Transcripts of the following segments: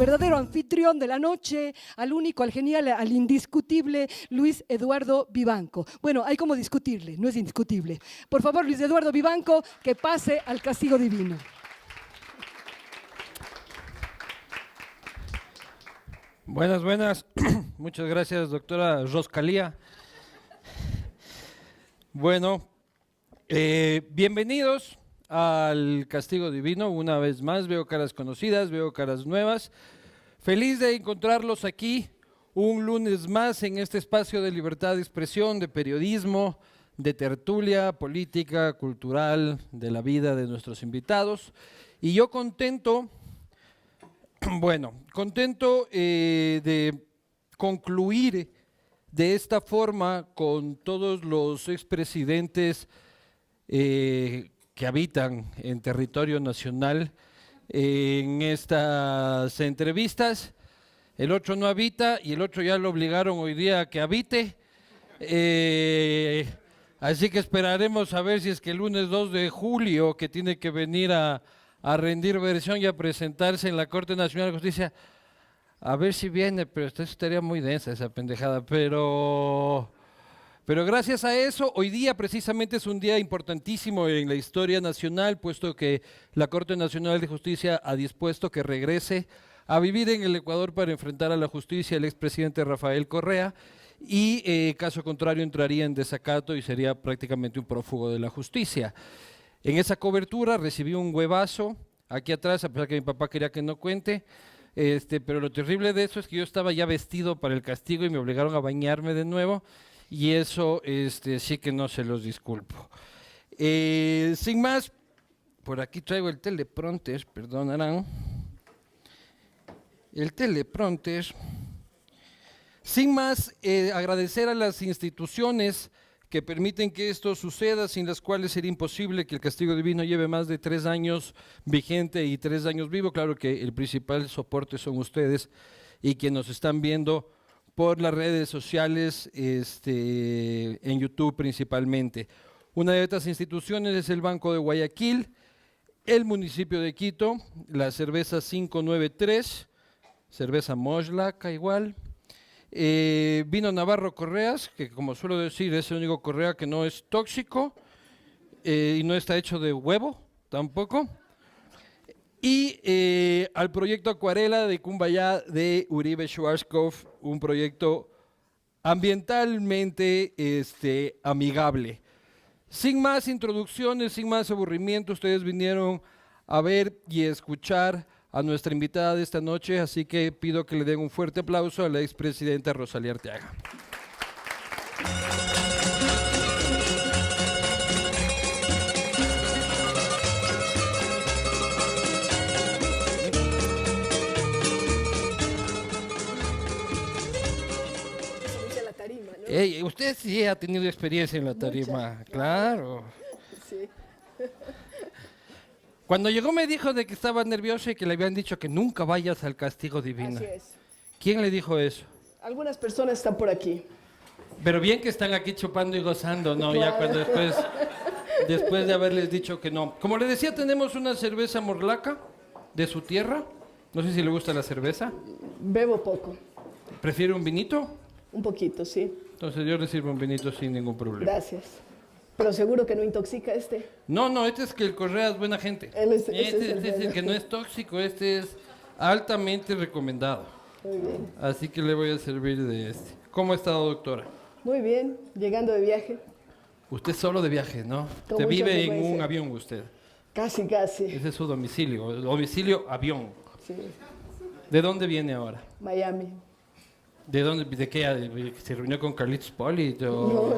verdadero anfitrión de la noche, al único, al genial, al indiscutible Luis Eduardo Vivanco. Bueno, hay como discutirle, no es indiscutible. Por favor, Luis Eduardo Vivanco, que pase al castigo divino. Buenas, buenas. Muchas gracias, doctora Roscalía. Bueno, bienvenidos al Castigo Divino. Una vez más, veo caras conocidas, veo caras nuevas. Feliz de encontrarlos aquí un lunes más en este espacio de libertad de expresión, de periodismo, de tertulia política, cultural, de la vida de nuestros invitados. Y yo contento... Bueno, contento de concluir de esta forma con todos los expresidentes que habitan en territorio nacional en estas entrevistas. El otro no habita y el otro ya lo obligaron hoy día a que habite. Así que esperaremos a ver si es que el lunes 2 de julio, que tiene que venir a rendir versión y a presentarse en la Corte Nacional de Justicia, a ver si viene, pero esto estaría muy densa esa pendejada, pero gracias a eso, hoy día precisamente es un día importantísimo en la historia nacional, puesto que la Corte Nacional de Justicia ha dispuesto que regrese a vivir en el Ecuador para enfrentar a la justicia el expresidente Rafael Correa, y caso contrario entraría en desacato y sería prácticamente un prófugo de la justicia. En esa cobertura recibí un huevazo aquí atrás, a pesar que mi papá quería que no cuente, pero lo terrible de eso es que yo estaba ya vestido para el castigo y me obligaron a bañarme de nuevo, y eso sí que no se los disculpo. Sin más, por aquí traigo el teleprompter, perdonarán. El teleprompter. Sin más, agradecer a las instituciones que permiten que esto suceda, sin las cuales sería imposible que el castigo divino lleve más de 3 años vigente y 3 años vivo. Claro que el principal soporte son ustedes y quienes nos están viendo por las redes sociales, en YouTube principalmente. Una de estas instituciones es el Banco de Guayaquil, el municipio de Quito, la cerveza 593, cerveza Moslaca igual, vino Navarro Correas, que como suelo decir es el único Correa que no es tóxico y no está hecho de huevo tampoco, y al proyecto Acuarela de Cumbayá de Uribe Schwarzkopf, un proyecto ambientalmente amigable. Sin más introducciones, sin más aburrimiento, ustedes vinieron a ver y escuchar a nuestra invitada de esta noche, así que pido que le den un fuerte aplauso a la expresidenta Rosalía Arteaga. La tarima, ¿no? Hey, usted sí ha tenido experiencia en la tarima. Mucha. Claro. Sí. Cuando llegó me dijo de que estaba nerviosa y que le habían dicho que nunca vayas al castigo divino. Así es. ¿Quién le dijo eso? Algunas personas están por aquí. Pero bien que están aquí chupando y gozando, ¿no? Claro. Ya cuando después de haberles dicho que no. Como le decía, tenemos una cerveza Morlaca de su tierra. No sé si le gusta la cerveza. Bebo poco, ¿Prefiere un vinito? un poquito, sí. Entonces yo le sirvo un vinito sin ningún problema. Gracias. Pero seguro que no intoxica este. No, este es que el Correa es buena gente. Ese es Este el es el bueno. que no es tóxico, este es altamente recomendado. Muy bien. Así que le voy a servir de este. ¿Cómo ha estado, doctora? Muy bien, llegando de viaje. Usted solo de viaje, ¿no? Con Usted mucha vive en frecuencia. un avión, usted. Casi, casi. Ese es su domicilio. Domicilio, avión. Sí. ¿De dónde viene ahora? Miami. ¿De dónde? ¿De qué? ¿Se reunió con Carlitos Poli? No.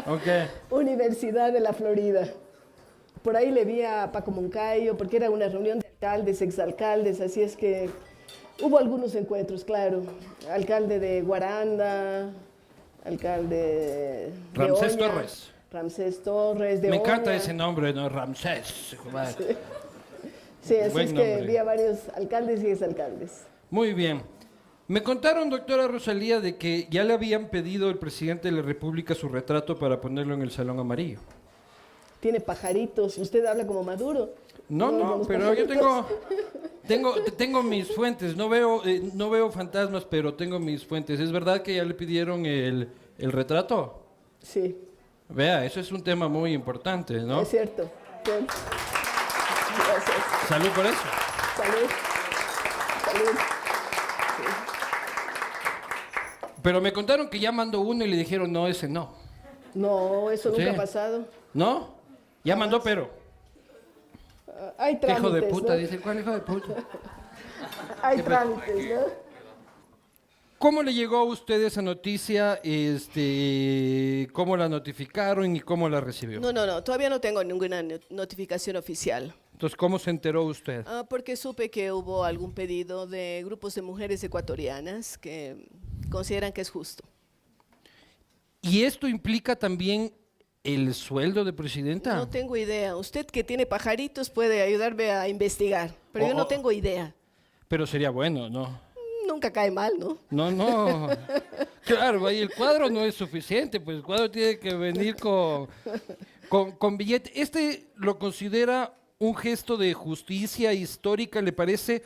Ok. Universidad de la Florida. Por ahí le vi a Paco Moncayo, porque era una reunión de alcaldes, exalcaldes, así es que hubo algunos encuentros, claro. Alcalde de Guaranda, alcalde de Ramsés Oña, Torres. Ramsés Torres, de Me encanta Oña. ese nombre, ¿no? Ramsés. Sí, así Buen es que nombre. vi a varios alcaldes y exalcaldes. Muy bien. Me contaron, doctora Rosalía, de que ya le habían pedido el presidente de la República su retrato para ponerlo en el Salón Amarillo. tiene pajaritos. Usted habla como Maduro. No, los pero yo pajaritos. tengo mis fuentes. No veo fantasmas, pero tengo mis fuentes. ¿Es verdad que ya le pidieron el retrato? Sí, Vea, eso es un tema muy importante, ¿no? es cierto. Bien. Gracias. Salud por eso. Salud. Salud. Pero me contaron que ya mandó uno y le dijeron, no, ese no. No, eso nunca Sí. ha pasado. ¿No? Ya mandó, pero. Hay trámites, Hijo de puta, ¿no? dice, ¿cuál hijo de puta? Hay trámites, ¿no? ¿Cómo le llegó a usted esa noticia? ¿Cómo la notificaron y cómo la recibió? No, todavía no tengo ninguna notificación oficial. Entonces, ¿cómo se enteró usted? Porque supe que hubo algún pedido de grupos de mujeres ecuatorianas que consideran que es justo. ¿Y esto implica también el sueldo de presidenta? No tengo idea. Usted que tiene pajaritos puede ayudarme a investigar, pero yo no tengo idea. Pero sería bueno, ¿no? Nunca cae mal, ¿no? No. Claro, ahí el cuadro no es suficiente, pues el cuadro tiene que venir con billete. ¿Este lo considera un gesto de justicia histórica? ¿Le parece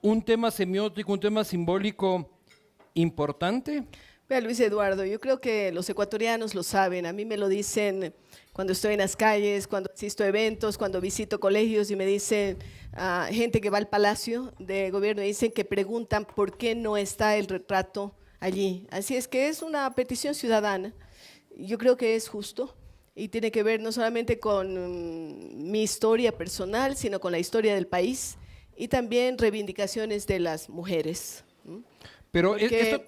un tema semiótico, un tema simbólico importante? Vea, Luis Eduardo, yo creo que los ecuatorianos lo saben. A mí me lo dicen cuando estoy en las calles, cuando asisto a eventos, cuando visito colegios y me dicen gente que va al Palacio de Gobierno y dicen que preguntan por qué no está el retrato allí. Así es que es una petición ciudadana. Yo creo que es justo y tiene que ver no solamente con mi historia personal, sino con la historia del país y también reivindicaciones de las mujeres. Pero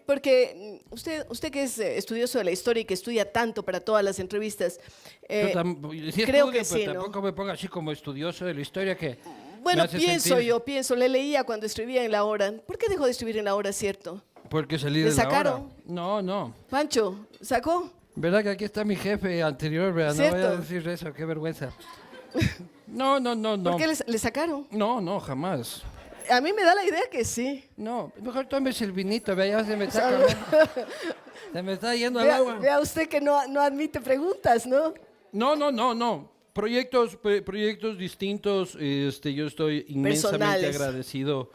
Porque usted que es estudioso de la historia y que estudia tanto para todas las entrevistas, sí creo estudio, que pero sí, ¿no? tampoco me ponga así como estudioso de la historia que Bueno, me hace sentir- le leía cuando escribía en La Hora. ¿Por qué dejó de escribir en La Hora, cierto? Porque salí ¿Le de la hora. sacaron? No. Pancho, ¿sacó? ¿Verdad que aquí está mi jefe anterior? ¿Verdad? No voy a ¿Cierto? decir eso, qué vergüenza. No. ¿Por qué le sacaron? No, jamás. A mí me da la idea que sí. No, mejor tómese el vinito, vea, ya se me está acabando. Se me está yendo al agua. Vea usted que no admite preguntas, ¿no? No. Proyectos distintos, yo estoy inmensamente Personales. agradecido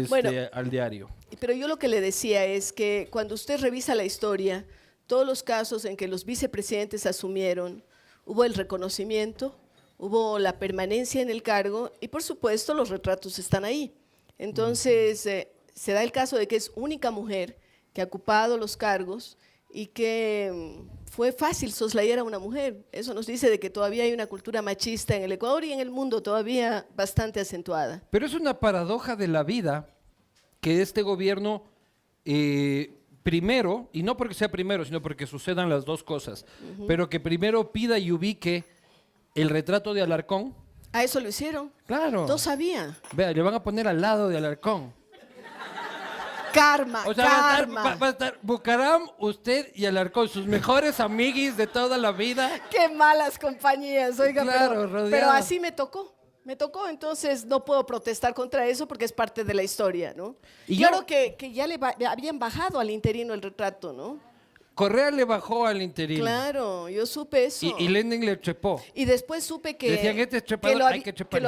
Bueno. al diario. Pero yo lo que le decía es que cuando usted revisa la historia, todos los casos en que los vicepresidentes asumieron, hubo el reconocimiento, hubo la permanencia en el cargo y por supuesto los retratos están ahí. Entonces se da el caso de que es única mujer que ha ocupado los cargos y que fue fácil soslayar a una mujer. Eso nos dice de que todavía hay una cultura machista en el Ecuador y en el mundo todavía bastante acentuada. Pero es una paradoja de la vida que este gobierno, primero, y no porque sea primero, sino porque sucedan las dos cosas, pero que primero pida y ubique el retrato de Alarcón. ¿A eso lo hicieron? Claro. No sabía. Vea, le van a poner al lado de Alarcón. Karma, O sea, karma. va a estar Bucaram, usted y Alarcón, sus mejores amiguis de toda la vida. Qué malas compañías, oiga, Claro, pero rodeado. así me tocó, entonces no puedo protestar contra eso porque es parte de la historia, ¿no? Y claro yo- que ya le habían bajado al interino el retrato, ¿no? Correa le bajó al interino. Claro, yo supe eso. Y Lenin le trepó. Y después supe que, Decían, este es trepador, hay que treparle.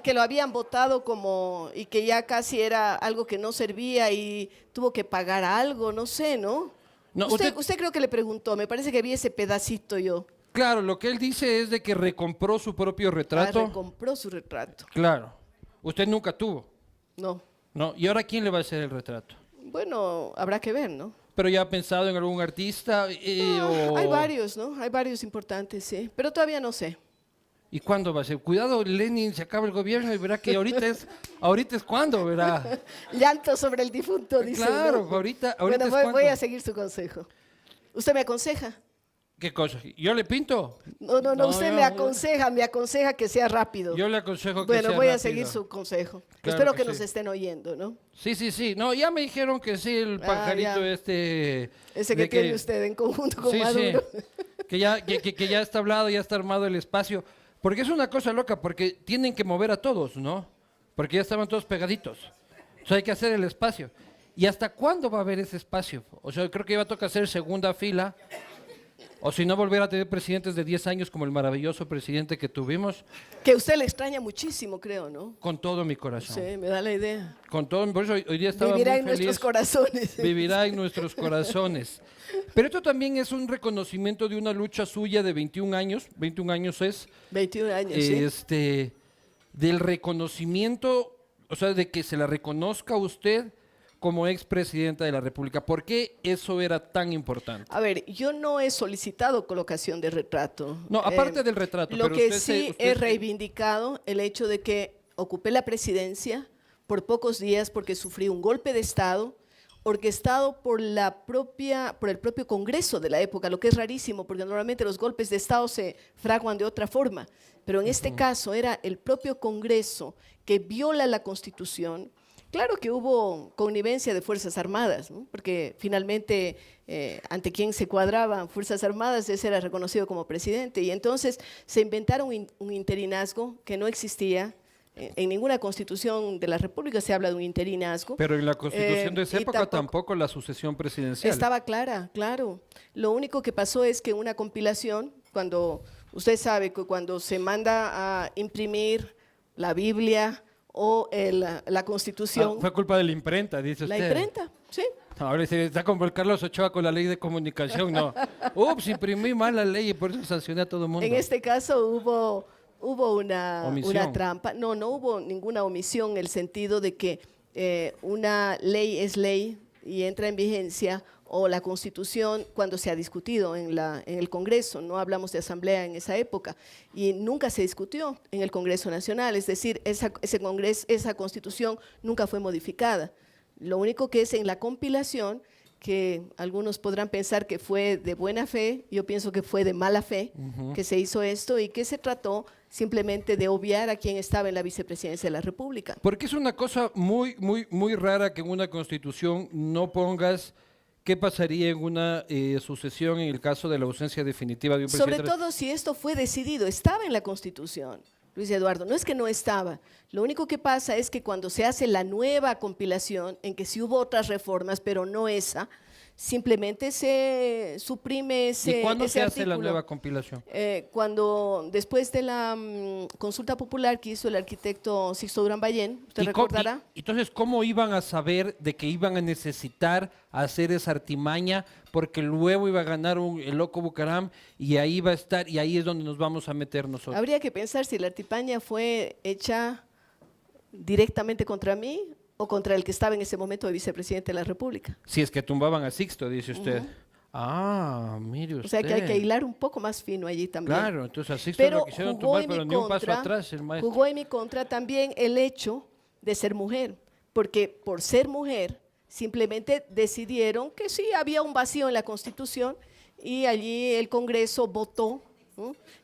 que lo habían votado como, y que ya casi era algo que no servía y tuvo que pagar algo, no sé, ¿no? No, usted creo que le preguntó, me parece que vi ese pedacito yo. Claro, lo que él dice es de que recompró su propio retrato. Compró su retrato. Claro. Usted nunca tuvo, No. ¿no? ¿Y ahora quién le va a hacer el retrato? Bueno, habrá que ver, ¿no? ¿Pero ya ha pensado en algún artista? O... Hay varios, ¿no? Hay varios importantes, sí. Pero todavía no sé. ¿Y cuándo va a ser? Cuidado, Lenin, se acaba el gobierno y verá que ahorita es cuando, verá. Llanto sobre el difunto, dice. Claro, ¿no? ahorita Bueno, es voy cuando. a seguir su consejo. ¿Usted me aconseja? ¿Qué cosa? ¿Yo le pinto? No, usted me aconseja que sea rápido. Yo le aconsejo que Bueno, sea voy a rápido. seguir su consejo. Claro Espero que que nos sí. estén oyendo, ¿no? Sí. No, ya me dijeron que sí, el pajarito ya. este... Ese de que tiene usted en conjunto con Sí, Maduro. sí. Que ya está hablado, ya está armado el espacio. Porque es una cosa loca, porque tienen que mover a todos, ¿no? Porque ya estaban todos pegaditos. O sea, hay que hacer el espacio. ¿Y hasta cuándo va a haber ese espacio? O sea, creo que iba a tocar hacer segunda fila. O si no, volver a tener presidentes de 10 años como el maravilloso presidente que tuvimos, Que usted le extraña muchísimo, creo, ¿no? con todo mi corazón. Sí, me da la idea. Con todo, por eso hoy día estaba Vivirá muy en feliz. nuestros corazones. Vivirá en nuestros corazones. Pero esto también es un reconocimiento de una lucha suya de 21 años, 21 años es, 21 años, sí. del reconocimiento, o sea, de que se la reconozca a usted como expresidenta de la República. ¿Por qué eso era tan importante? A ver, yo no he solicitado colocación de retrato. No, aparte del retrato. Lo pero que usted sí he reivindicado el hecho de que ocupé la presidencia por pocos días porque sufrí un golpe de Estado orquestado por el propio Congreso de la época, lo que es rarísimo porque normalmente los golpes de Estado se fraguan de otra forma, pero en este caso era el propio Congreso que viola la Constitución. Claro que hubo connivencia de Fuerzas Armadas, ¿no? Porque finalmente ante quien se cuadraban Fuerzas Armadas, ese era reconocido como presidente. Y entonces se inventaron un interinazgo que no existía. En ninguna constitución de la República se habla de un interinazgo. Pero en la constitución de esa y época tampoco la sucesión presidencial. Estaba clara, claro. Lo único que pasó es que una compilación, cuando usted sabe que cuando se manda a imprimir la Biblia o la Constitución. Fue culpa de la imprenta, dice usted. La imprenta, sí. Ahora dice, está como el Carlos Ochoa con la ley de comunicación, no. Ups, imprimí mal la ley y por eso sancioné a todo el mundo. En este caso hubo una trampa. No hubo ninguna omisión en el sentido de que una ley es ley y entra en vigencia, o la Constitución cuando se ha discutido en el Congreso, no hablamos de asamblea en esa época, y nunca se discutió en el Congreso Nacional, es decir, esa Constitución nunca fue modificada. Lo único que es en la compilación, que algunos podrán pensar que fue de buena fe, yo pienso que fue de mala fe que se hizo esto y que se trató simplemente de obviar a quien estaba en la vicepresidencia de la República. Porque es una cosa muy, muy, muy rara que en una Constitución no pongas qué pasaría en una sucesión en el caso de la ausencia definitiva de un presidente. Sobre todo si esto fue decidido, estaba en la Constitución, Luis Eduardo, no es que no estaba. Lo único que pasa es que cuando se hace la nueva compilación, en que sí hubo otras reformas, pero no esa, simplemente se suprime ese artículo. ¿Y cuándo se hace la nueva compilación? Cuando después de la consulta popular que hizo el arquitecto Sixto Durán Ballén, usted recordará. Entonces, ¿cómo iban a saber de que iban a necesitar hacer esa artimaña? Porque luego iba a ganar el loco Bucaram y ahí va a estar, y ahí es donde nos vamos a meter nosotros. Habría que pensar si la artimaña fue hecha directamente contra mí o contra el que estaba en ese momento de vicepresidente de la República. Si es que tumbaban a Sixto, dice usted. Ah, mire usted. O sea que hay que hilar un poco más fino allí también. Claro, entonces a Sixto lo quisieron tumbar, pero ni un paso atrás el maestro. Jugó en mi contra también el hecho de ser mujer, porque por ser mujer simplemente decidieron que sí había un vacío en la Constitución y allí el Congreso votó.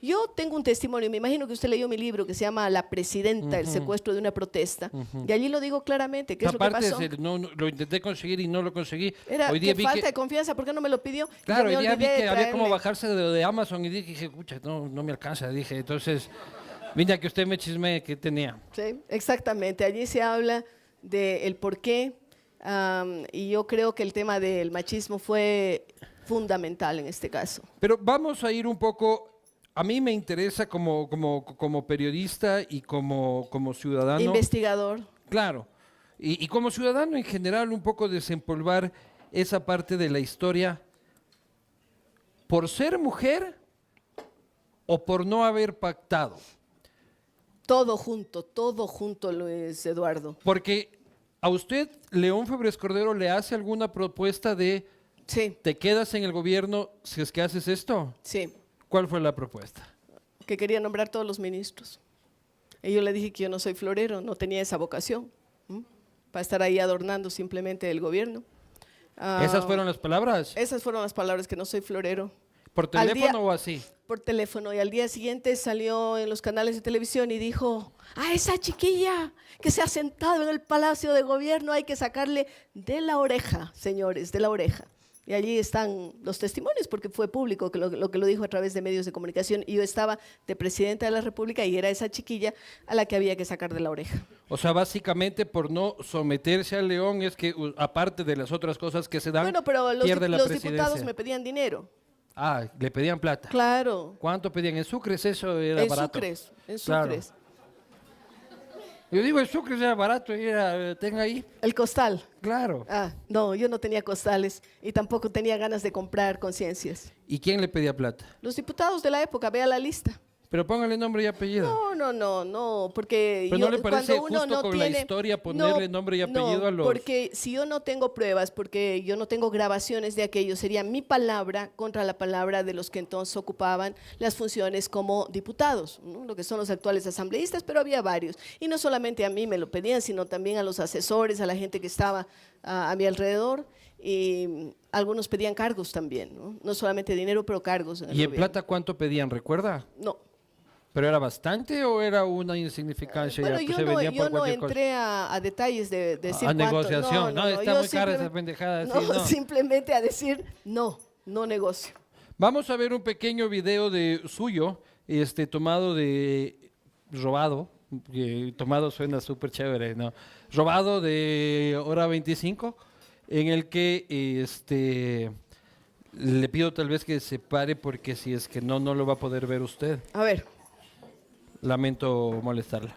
Yo tengo un testimonio, me imagino que usted leyó mi libro que se llama La Presidenta, el secuestro de una protesta, y allí lo digo claramente, ¿qué es lo que pasó? No, lo intenté conseguir y no lo conseguí. Era hoy día que falta de confianza, ¿por qué no me lo pidió? Claro, hoy día vi que había como bajarse de Amazon y dije, escucha, no me alcanza, dije, entonces, vine que usted me chisme que tenía. Sí, exactamente, allí se habla del por qué, y yo creo que el tema del machismo fue fundamental en este caso. Pero vamos a ir un poco. A mí me interesa como periodista y como ciudadano. Investigador. Claro. Y como ciudadano en general, un poco desempolvar esa parte de la historia. ¿Por ser mujer o por no haber pactado? Todo junto, Luis Eduardo. Porque a usted, León Febres Cordero, ¿le hace alguna propuesta de sí. ¿Te quedas en el gobierno si es que haces esto? Sí. ¿Cuál fue la propuesta? Que quería nombrar todos los ministros. Y yo le dije que yo no soy florero, no tenía esa vocación para estar ahí adornando simplemente el gobierno. ¿Esas fueron las palabras? Esas fueron las palabras, que no soy florero. ¿Por teléfono o así? Por teléfono, y al día siguiente salió en los canales de televisión y dijo, a esa chiquilla que se ha sentado en el Palacio de Gobierno hay que sacarle de la oreja, señores, de la oreja. Y allí están los testimonios, porque fue público lo que lo dijo a través de medios de comunicación. Y yo estaba de presidenta de la República y era esa chiquilla a la que había que sacar de la oreja. O sea, básicamente por no someterse al León es que, aparte de las otras cosas que se dan, bueno, pero pierde la los presidencia. diputados me pedían dinero. Ah, le pedían plata. Claro. ¿Cuánto pedían? ¿En sucres eso era En barato? sucres, en Claro. sucres. Yo digo, en sucres era barato y era, tenga ahí. El costal. Claro. Ah, no, yo no tenía costales y tampoco tenía ganas de comprar conciencias. ¿Y quién le pedía plata? Los diputados de la época, vea la lista. Pero póngale nombre y apellido. No, porque Pero ¿no le parece cuando uno justo no con la tiene, historia ponerle nombre y apellido no, a los...? porque si yo no tengo pruebas, porque yo no tengo grabaciones de aquello, sería mi palabra contra la palabra de los que entonces ocupaban las funciones como diputados, ¿no? Lo que son los actuales asambleístas, pero había varios. Y no solamente a mí me lo pedían, sino también a los asesores, a la gente que estaba a mi alrededor. Y algunos pedían cargos también, no solamente dinero, pero cargos. ¿Y en gobierno. plata cuánto pedían? ¿Recuerda? No. ¿Pero era bastante o era una insignificancia? Bueno, ya? yo Se no, vendía por yo no cualquier cosa. entré a detalles de decir A cuánto. negociación. No, está yo muy cara esa simplemente- pendejada. No, sí, no. simplemente a decir no negocio. Vamos a ver un pequeño video de suyo, tomado de robado. Tomado suena súper chévere, ¿no? Robado de hora 25, en el que le pido tal vez que se pare porque si es que no lo va a poder ver usted. A ver, Lamento molestarla.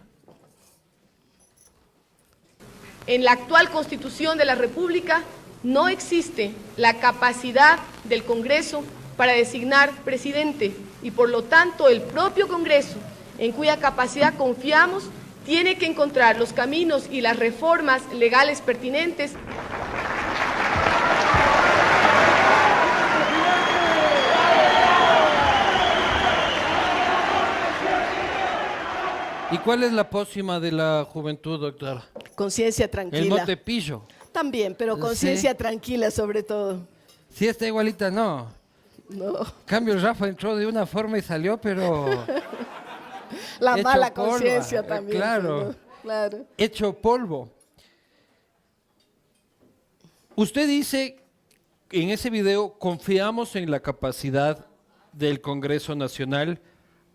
En la actual Constitución de la República no existe la capacidad del Congreso para designar presidente y por lo tanto el propio Congreso, en cuya capacidad confiamos, tiene que encontrar los caminos y las reformas legales pertinentes. ¿Y cuál es la pócima de la juventud, doctora? conciencia El tranquila. Montepillo. También, pero conciencia tranquila sobre todo. Si está igualita, no. No, Cambio, Rafa entró de una forma y salió, pero la Hecho mala polvo, conciencia también. claro. ¿no? Claro. hecho polvo. Usted dice en ese video, confiamos en la capacidad del Congreso Nacional.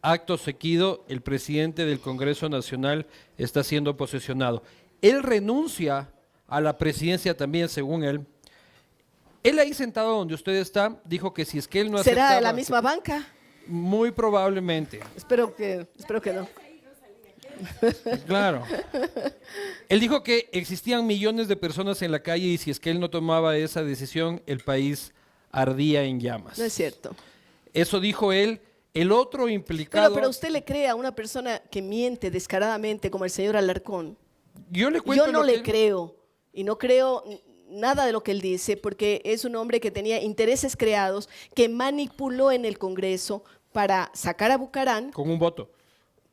Acto seguido, el presidente del Congreso Nacional está siendo posesionado. Él renuncia a la presidencia también, según él. Él ahí sentado donde usted está, dijo que si es que él no ¿Será aceptaba... de la misma banca? Muy probablemente, Espero que no. claro. Él dijo que existían millones de personas en la calle y si es que él no tomaba esa decisión, el país ardía en llamas. No es cierto. Eso dijo él. El otro implicado... Pero usted le cree a una persona que miente descaradamente como el señor Alarcón. Yo le cuento Yo no lo le que- creo y no creo nada de lo que él dice porque es un hombre que tenía intereses creados, que manipuló en el Congreso para sacar a Bucarán Con un voto.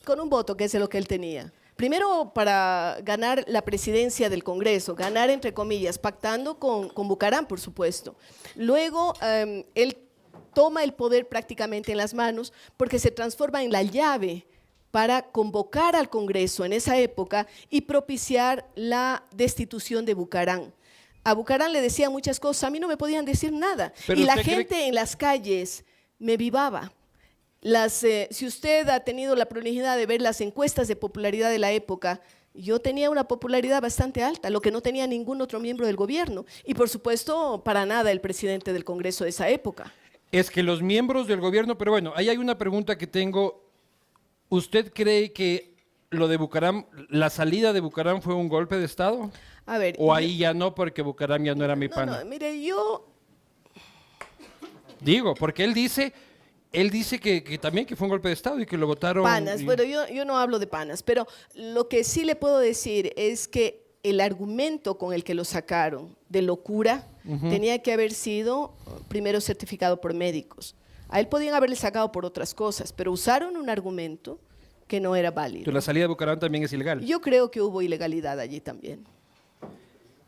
con un voto, que es lo que él tenía. Primero para ganar la presidencia del Congreso, ganar entre comillas, pactando con Bucarán, por supuesto. Luego él toma el poder prácticamente en las manos porque se transforma en la llave para convocar al Congreso en esa época y propiciar la destitución de Bucarán. A Bucarán le decía muchas cosas, a mí no me podían decir nada. Pero Y la ¿usted cree gente en las calles me vivaba. Si usted ha tenido la prolijidad de ver las encuestas de popularidad de la época, yo tenía una popularidad bastante alta, lo que no tenía ningún otro miembro del gobierno. Y por supuesto, para nada el presidente del Congreso de esa época. Es que los miembros del gobierno, pero bueno, ahí hay una pregunta que tengo. ¿Usted cree que lo de Bucaram, la salida de Bucaram fue un golpe de Estado? A ver, ¿O ahí ya no, porque Bucaram ya no era mi pana? no, mire, yo Digo, porque él dice que también que fue un golpe de Estado y que lo votaron... panas, bueno, yo no hablo de panas, pero lo que sí le puedo decir es que el argumento con el que lo sacaron de locura tenía que haber sido primero certificado por médicos. A él podían haberle sacado por otras cosas, pero usaron un argumento que no era válido. La salida de Bucaram también es ilegal. Yo creo que hubo ilegalidad allí también.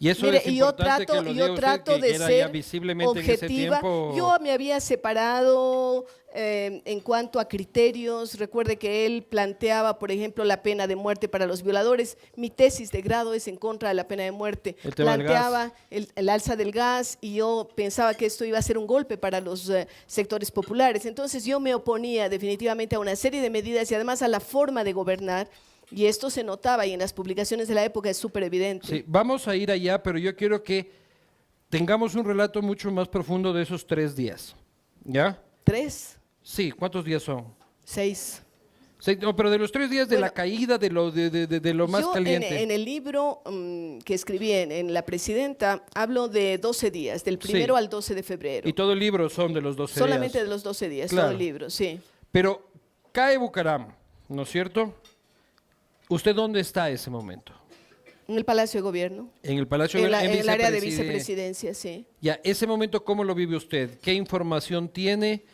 Y eso Mire, es y yo importante trato, que lo yo diga usted, trato que de era ser ya visiblemente en ese objetiva. tiempo... Yo me había separado en cuanto a criterios. Recuerde que él planteaba, por ejemplo, la pena de muerte para los violadores. Mi tesis de grado es en contra de la pena de muerte. El tema del Planteaba el alza del gas y yo pensaba que esto iba a ser un golpe para los sectores populares. Entonces yo me oponía definitivamente a una serie de medidas y además a la forma de gobernar. Y esto se notaba y en las publicaciones de la época es súper evidente. Sí, vamos a ir allá, pero yo quiero que tengamos un relato mucho más profundo de esos 3 días, ¿ya? 3, Sí, ¿cuántos días son? 6. Sí, no, pero de los 3 días de la caída de lo más Yo caliente. en el libro que escribí en La Presidenta hablo de 12 días, del 1 al 12 de febrero. Y todo el libro son de los 12 Solamente días. de los 12 días, Claro. todo el libro, sí. Pero cae Bucaram, ¿no es cierto? ¿Usted dónde está en ese momento? En el Palacio de Gobierno. En el Palacio En, de en el área de vicepresidencia. vicepresidencia, sí. Ya, ese momento, ¿cómo lo vive usted? ¿Qué información tiene?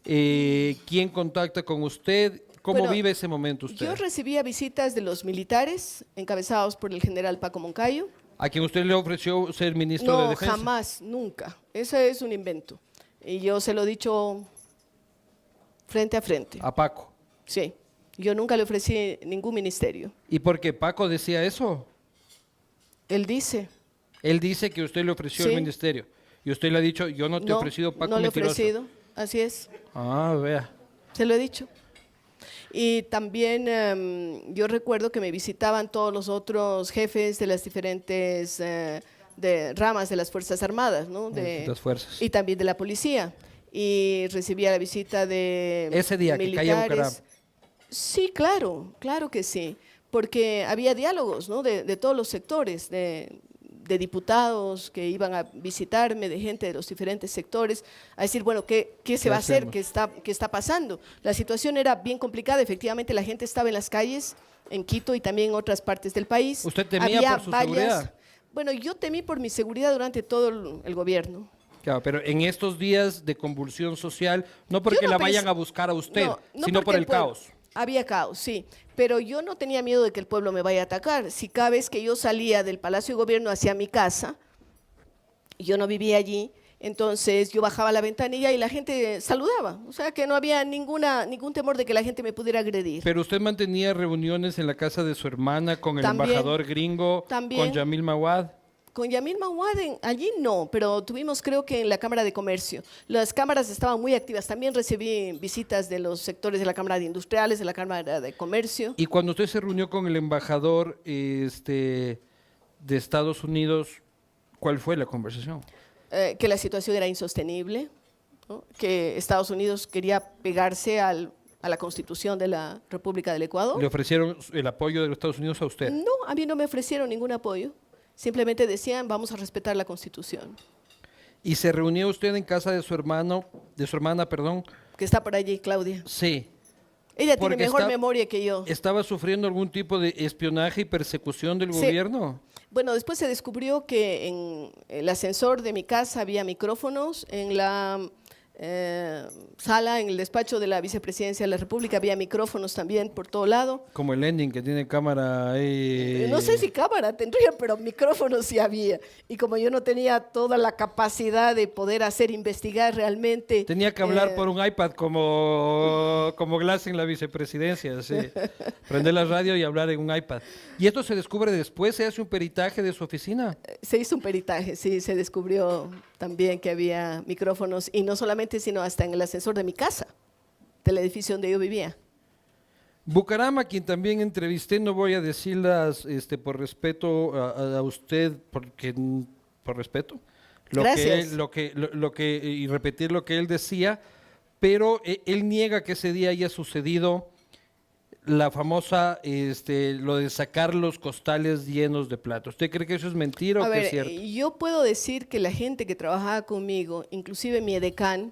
¿Quién contacta con usted? ¿Cómo Bueno, vive ese momento usted? Yo recibía visitas de los militares, encabezados por el general Paco Moncayo. ¿A quien usted le ofreció ser ministro de No, Defensa? jamás, nunca. Ese es un invento. Y yo se lo he dicho frente a frente. A Paco. Sí. Yo nunca le ofrecí ningún ministerio. ¿Y por qué Paco decía eso? Él dice. Él dice que usted le ofreció el Sí. ministerio. Y usted le ha dicho, yo no te he ofrecido, Paco, no le he mentiroso. ofrecido. Así es. Ah, vea. Se lo he dicho. Y también yo recuerdo que me visitaban todos los otros jefes de las diferentes de ramas de las Fuerzas Armadas, ¿no? De Las fuerzas. Y también de la policía. Y recibía la visita de Ese día que caía militares. Bucaram. Sí, claro, claro que sí. Porque había diálogos, ¿no? De todos los sectores, de diputados que iban a visitarme, de gente de los diferentes sectores, a decir, bueno, ¿qué se va a hacer? ¿Qué está pasando? La situación era bien complicada, efectivamente la gente estaba en las calles, en Quito y también en otras partes del país. ¿Usted temía por su seguridad? Bueno, yo temí por mi seguridad durante todo el gobierno. Claro, pero en estos días de convulsión social, no porque Yo no la vayan pens- a buscar a usted, no sino porque por el pueblo- caos. Había caos, sí, pero yo no tenía miedo de que el pueblo me vaya a atacar. Si cada vez que yo salía del Palacio de Gobierno hacia mi casa, yo no vivía allí, entonces yo bajaba la ventanilla y la gente saludaba. O sea que no había ningún temor de que la gente me pudiera agredir. Pero usted mantenía reuniones en la casa de su hermana con el También, embajador gringo, también. con Yamil Mawad. Con Yamil Mawad, allí no, pero tuvimos creo que en la Cámara de Comercio. Las cámaras estaban muy activas. También recibí visitas de los sectores de la Cámara de Industriales, de la Cámara de Comercio. Y cuando usted se reunió con el embajador de Estados Unidos, ¿cuál fue la conversación? Que la situación era insostenible, ¿no? Que Estados Unidos quería pegarse a la Constitución de la República del Ecuador. ¿Le ofrecieron el apoyo de los Estados Unidos a usted? No, a mí no me ofrecieron ningún apoyo. Simplemente decían, vamos a respetar la Constitución. ¿Y se reunió usted en casa de su hermana, perdón? Que está por allí, Claudia. Sí. Ella Porque tiene mejor está- memoria que yo. ¿Estaba sufriendo algún tipo de espionaje y persecución del Sí. gobierno? Bueno, después se descubrió que en el ascensor de mi casa había micrófonos, en la sala, en el despacho de la Vicepresidencia de la República había micrófonos también por todo lado. Como el ending que tiene cámara ahí. No sé si cámara tendría, pero micrófonos sí había. Y como yo no tenía toda la capacidad de poder investigar realmente. Tenía que hablar por un iPad como Glass en la vicepresidencia, sí. Prender la radio y hablar en un iPad. ¿Y esto se descubre después? ¿Se hace un peritaje de su oficina? Se hizo un peritaje, sí, se descubrió también que había micrófonos, y no solamente, sino hasta en el ascensor de mi casa, del edificio donde yo vivía. Bucaram, a quien también entrevisté, no voy a decirlas por respeto a usted, por respeto, Gracias. y repetir lo que él decía, pero él niega que ese día haya sucedido la famosa, lo de sacar los costales llenos de plata. ¿Usted cree que eso es mentira o que es cierto? Yo puedo decir que la gente que trabajaba conmigo, inclusive mi edecán,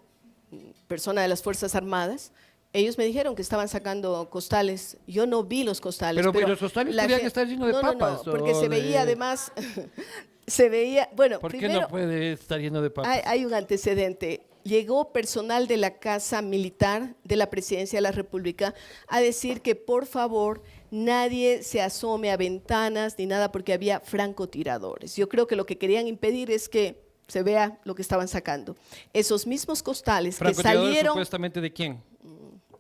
persona de las Fuerzas Armadas, ellos me dijeron que estaban sacando costales. Yo no vi los costales. Pero los costales la podían gen- estar llenos de no, papas. No, porque o se veía de- además, se veía, bueno, ¿Por qué primero no puede estar lleno de papas? hay un antecedente. Llegó personal de la Casa Militar de la Presidencia de la República a decir que por favor nadie se asome a ventanas ni nada porque había francotiradores. Yo creo que lo que querían impedir es que se vea lo que estaban sacando. Esos mismos costales que ¿Francotiradores salieron, supuestamente de quién?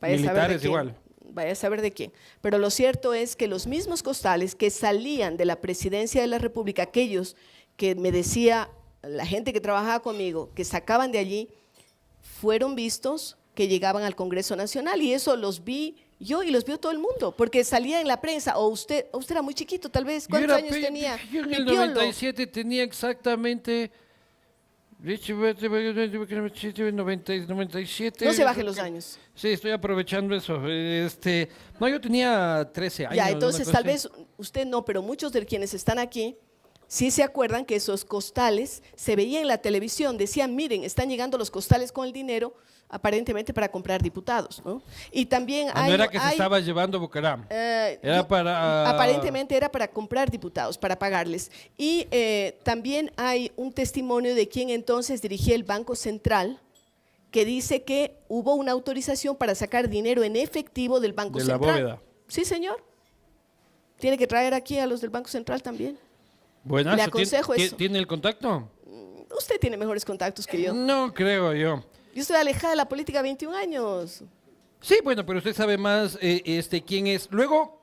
vaya a saber de militares quién, igual. vaya a saber de quién. Pero lo cierto es que los mismos costales que salían de la Presidencia de la República, aquellos que me decía la gente que trabajaba conmigo, que sacaban de allí, fueron vistos que llegaban al Congreso Nacional, y eso los vi yo y los vio todo el mundo, porque salía en la prensa. O usted era muy chiquito tal vez. ¿Cuántos años tenía? Yo en Mi el piolo. 97 tenía exactamente 97. No se bajen los años. Sí, estoy aprovechando eso. No, yo tenía 13 años. Ya, entonces una tal cosa vez usted no, pero muchos de quienes están aquí sí se acuerdan que esos costales se veían en la televisión, decían, miren, están llegando los costales con el dinero aparentemente para comprar diputados, ¿no? Y también así. No era que se estaba llevando a Bucaram. Era para... Aparentemente era para comprar diputados, para pagarles. Y también hay un testimonio de quien entonces dirigía el Banco Central, que dice que hubo una autorización para sacar dinero en efectivo del Banco De la Central. bóveda. Sí, señor. Tiene que traer aquí a los del Banco Central también. Buenazo. Le aconsejo eso. ¿Tiene el contacto? Usted tiene mejores contactos que yo. No creo yo. Yo estoy alejada de la política 21 años. Sí, bueno, pero usted sabe más quién es. Luego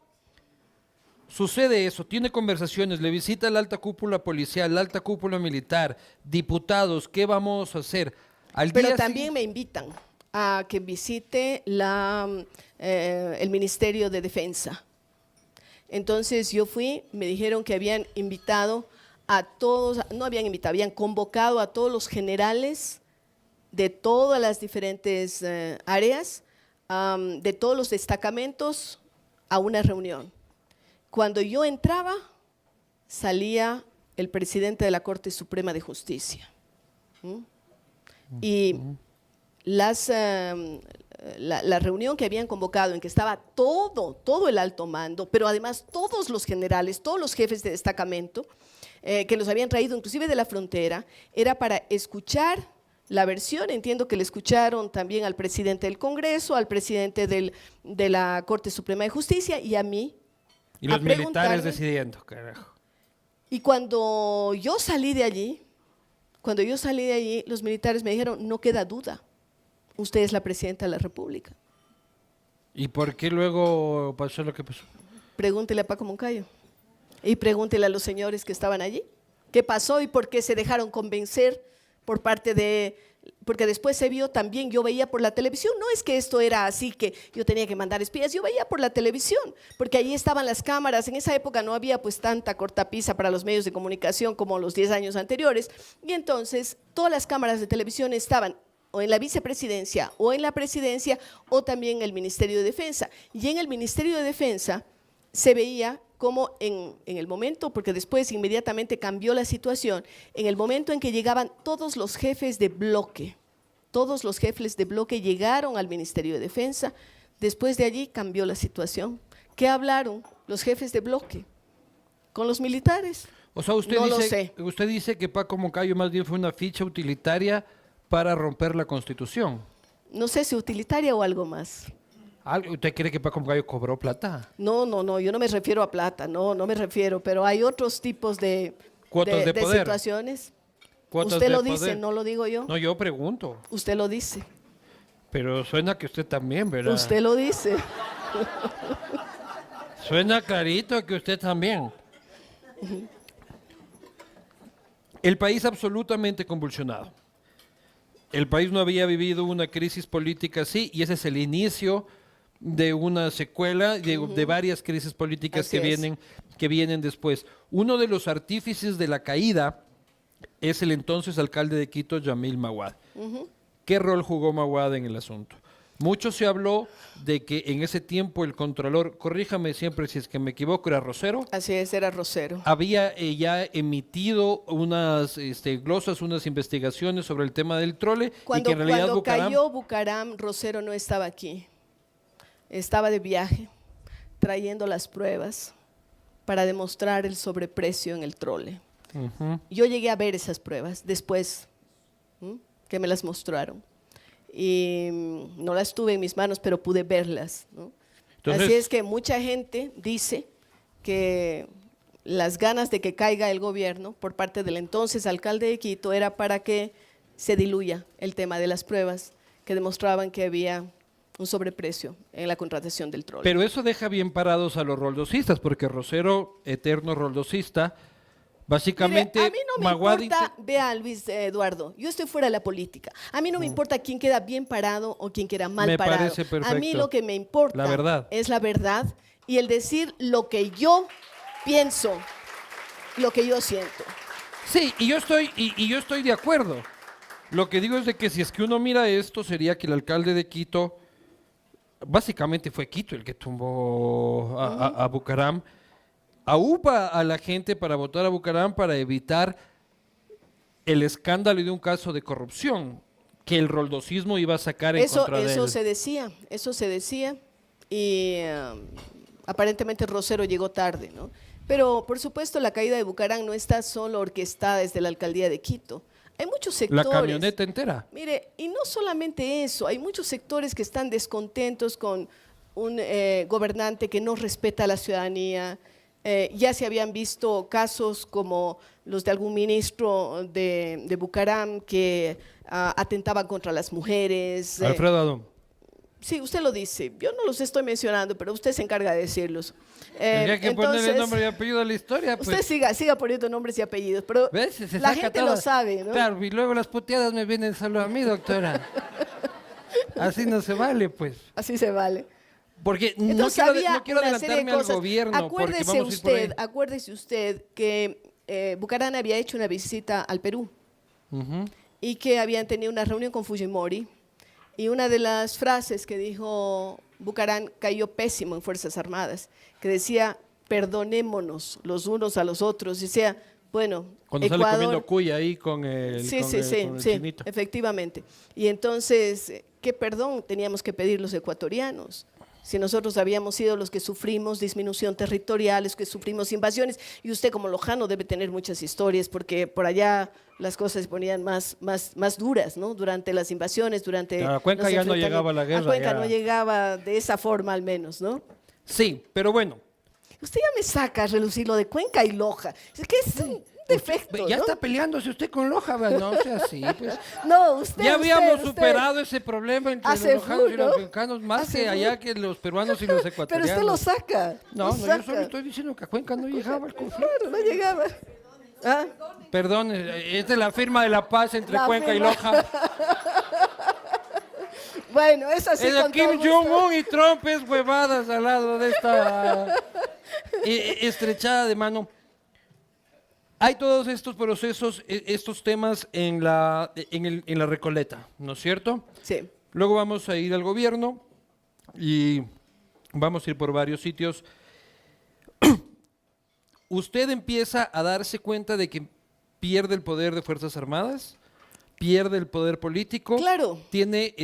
sucede eso, tiene conversaciones, le visita la alta cúpula policial, la alta cúpula militar, diputados, ¿qué vamos a hacer? Pero también me invitan a que visite el Ministerio de Defensa. Entonces yo fui, me dijeron que habían invitado a todos, no habían invitado, habían convocado a todos los generales de todas las diferentes áreas, de todos los destacamentos, a una reunión. Cuando yo entraba, salía el presidente de la Corte Suprema de Justicia. Y la reunión que habían convocado, en que estaba todo el alto mando, pero además todos los generales, todos los jefes de destacamento, que los habían traído inclusive de la frontera, era para escuchar la versión. Entiendo que le escucharon también al presidente del Congreso, al presidente de la Corte Suprema de Justicia y a mí. Y los militares decidiendo, carajo. Y cuando yo salí de allí, los militares me dijeron, no queda duda, usted es la presidenta de la República. ¿Y por qué luego pasó lo que pasó? Pregúntele a Paco Moncayo y pregúntele a los señores que estaban allí. ¿Qué pasó y por qué se dejaron convencer por parte de...? Porque después se vio también, yo veía por la televisión, no es que esto era así que yo tenía que mandar espías, yo veía por la televisión, porque allí estaban las cámaras. En esa época no había pues tanta cortapisa para los medios de comunicación como los 10 años anteriores, y entonces todas las cámaras de televisión estaban o en la vicepresidencia o en la presidencia o también en el Ministerio de Defensa. Y en el Ministerio de Defensa se veía como en el momento, porque después inmediatamente cambió la situación, en el momento en que llegaban todos los jefes de bloque llegaron al Ministerio de Defensa, después de allí cambió la situación. ¿Qué hablaron los jefes de bloque? ¿Con los militares? O sea, usted dice que Paco Moncayo más bien fue una ficha utilitaria para romper la Constitución. No sé si utilitaria o algo más. ¿Usted cree que Paco Moncayo cobró plata? No, yo no me refiero a plata, no me refiero, pero hay otros tipos de poder. Situaciones. Cuotas Usted de lo poder. dice, no lo digo yo. No, yo pregunto. Usted lo dice. Pero suena que usted también, ¿verdad? Usted lo dice. Suena clarito que usted también. El país absolutamente convulsionado. El país no había vivido una crisis política así y ese es el inicio de una secuela de varias crisis políticas que vienen después. Uno de los artífices de la caída es el entonces alcalde de Quito, Yamil Maguad. ¿Qué rol jugó Maguad en el asunto? Mucho se habló de que en ese tiempo el contralor, corríjame siempre si es que me equivoco, era Rosero. Así es, era Rosero. Había ya emitido unas glosas, unas investigaciones sobre el tema del trole. Y que en realidad cuando cayó Bucaram, Rosero no estaba aquí. Estaba de viaje, trayendo las pruebas para demostrar el sobreprecio en el trole. Yo llegué a ver esas pruebas después que me las mostraron. Y no las tuve en mis manos, pero pude verlas, ¿no? Entonces, así es que mucha gente dice que las ganas de que caiga el gobierno por parte del entonces alcalde de Quito era para que se diluya el tema de las pruebas que demostraban que había un sobreprecio en la contratación del trole. Pero eso deja bien parados a los roldosistas, porque Rosero, eterno roldosista, básicamente, mire, a mí no me importa, vea Luis Eduardo, yo estoy fuera de la política. A mí no me importa quién queda bien parado o quién queda mal parado. Parece perfecto. A mí lo que me importa es la verdad y el decir lo que yo pienso, lo que yo siento. Sí, y yo estoy de acuerdo. Lo que digo es de que si es que uno mira esto, sería que el alcalde de Quito, básicamente fue Quito el que tumbó a Bucaram, aúpa a la gente para votar a Bucaram para evitar el escándalo de un caso de corrupción que el roldosismo iba a sacar en contra de él. Eso se decía, y aparentemente Rosero llegó tarde, ¿no? Pero, por supuesto, la caída de Bucaram no está solo orquestada desde la alcaldía de Quito. Hay muchos sectores. La camioneta entera. Mire, y no solamente eso, hay muchos sectores que están descontentos con un gobernante que no respeta a la ciudadanía. Ya se habían visto casos como los de algún ministro de Bucaram que atentaban contra las mujeres. Alfredo Adón. Sí, usted lo dice. Yo no los estoy mencionando, pero usted se encarga de decirlos. Tendría que ponerle nombre y apellido a la historia. Pues. Usted siga poniendo nombres y apellidos, pero ¿ves? la gente lo sabe, ¿no? Claro, y luego las puteadas me vienen solo a mí, doctora. Así no se vale, pues. Así se vale. Porque entonces, no quiero adelantarme al gobierno. Acuérdese usted que Bucaram había hecho una visita al Perú y que habían tenido una reunión con Fujimori. Y una de las frases que dijo Bucaram cayó pésimo en Fuerzas Armadas, que decía, perdonémonos los unos a los otros. Decía, bueno, cuando Ecuador, sale comiendo cuy ahí con el chinito. Efectivamente. Y entonces, ¿qué perdón teníamos que pedir los ecuatorianos? Si nosotros habíamos sido los que sufrimos disminución territorial, los que sufrimos invasiones, y usted como lojano debe tener muchas historias, porque por allá las cosas se ponían más duras, ¿no? Durante las invasiones, durante... A Cuenca ya no llegaba la guerra. A Cuenca ya no llegaba de esa forma al menos, ¿no? Sí, pero bueno. Usted ya me saca a relucir lo de Cuenca y Loja. Es que es un defecto, ya ¿no? está peleándose usted con Loja, ¿verdad? No sea así, pues. No, usted. Ya habíamos superado ese problema entre los lojanos y los cuencanos, más que allá que los peruanos y los ecuatorianos. Pero usted lo saca. No, yo solo estoy diciendo que a Cuenca no llegaba el conflicto. Claro, no llegaba. ¿Ah? Perdón, esta es la firma de la paz entre Cuenca y Loja. Bueno, es así. Es Kim Jong-un y Trump es huevadas al lado de esta estrechada de mano. Hay todos estos procesos, estos temas en la Recoleta, ¿no es cierto? Sí. Luego vamos a ir al gobierno y vamos a ir por varios sitios. ¿Usted empieza a darse cuenta de que pierde el poder de Fuerzas Armadas? ¿Pierde el poder político? Claro. Tiene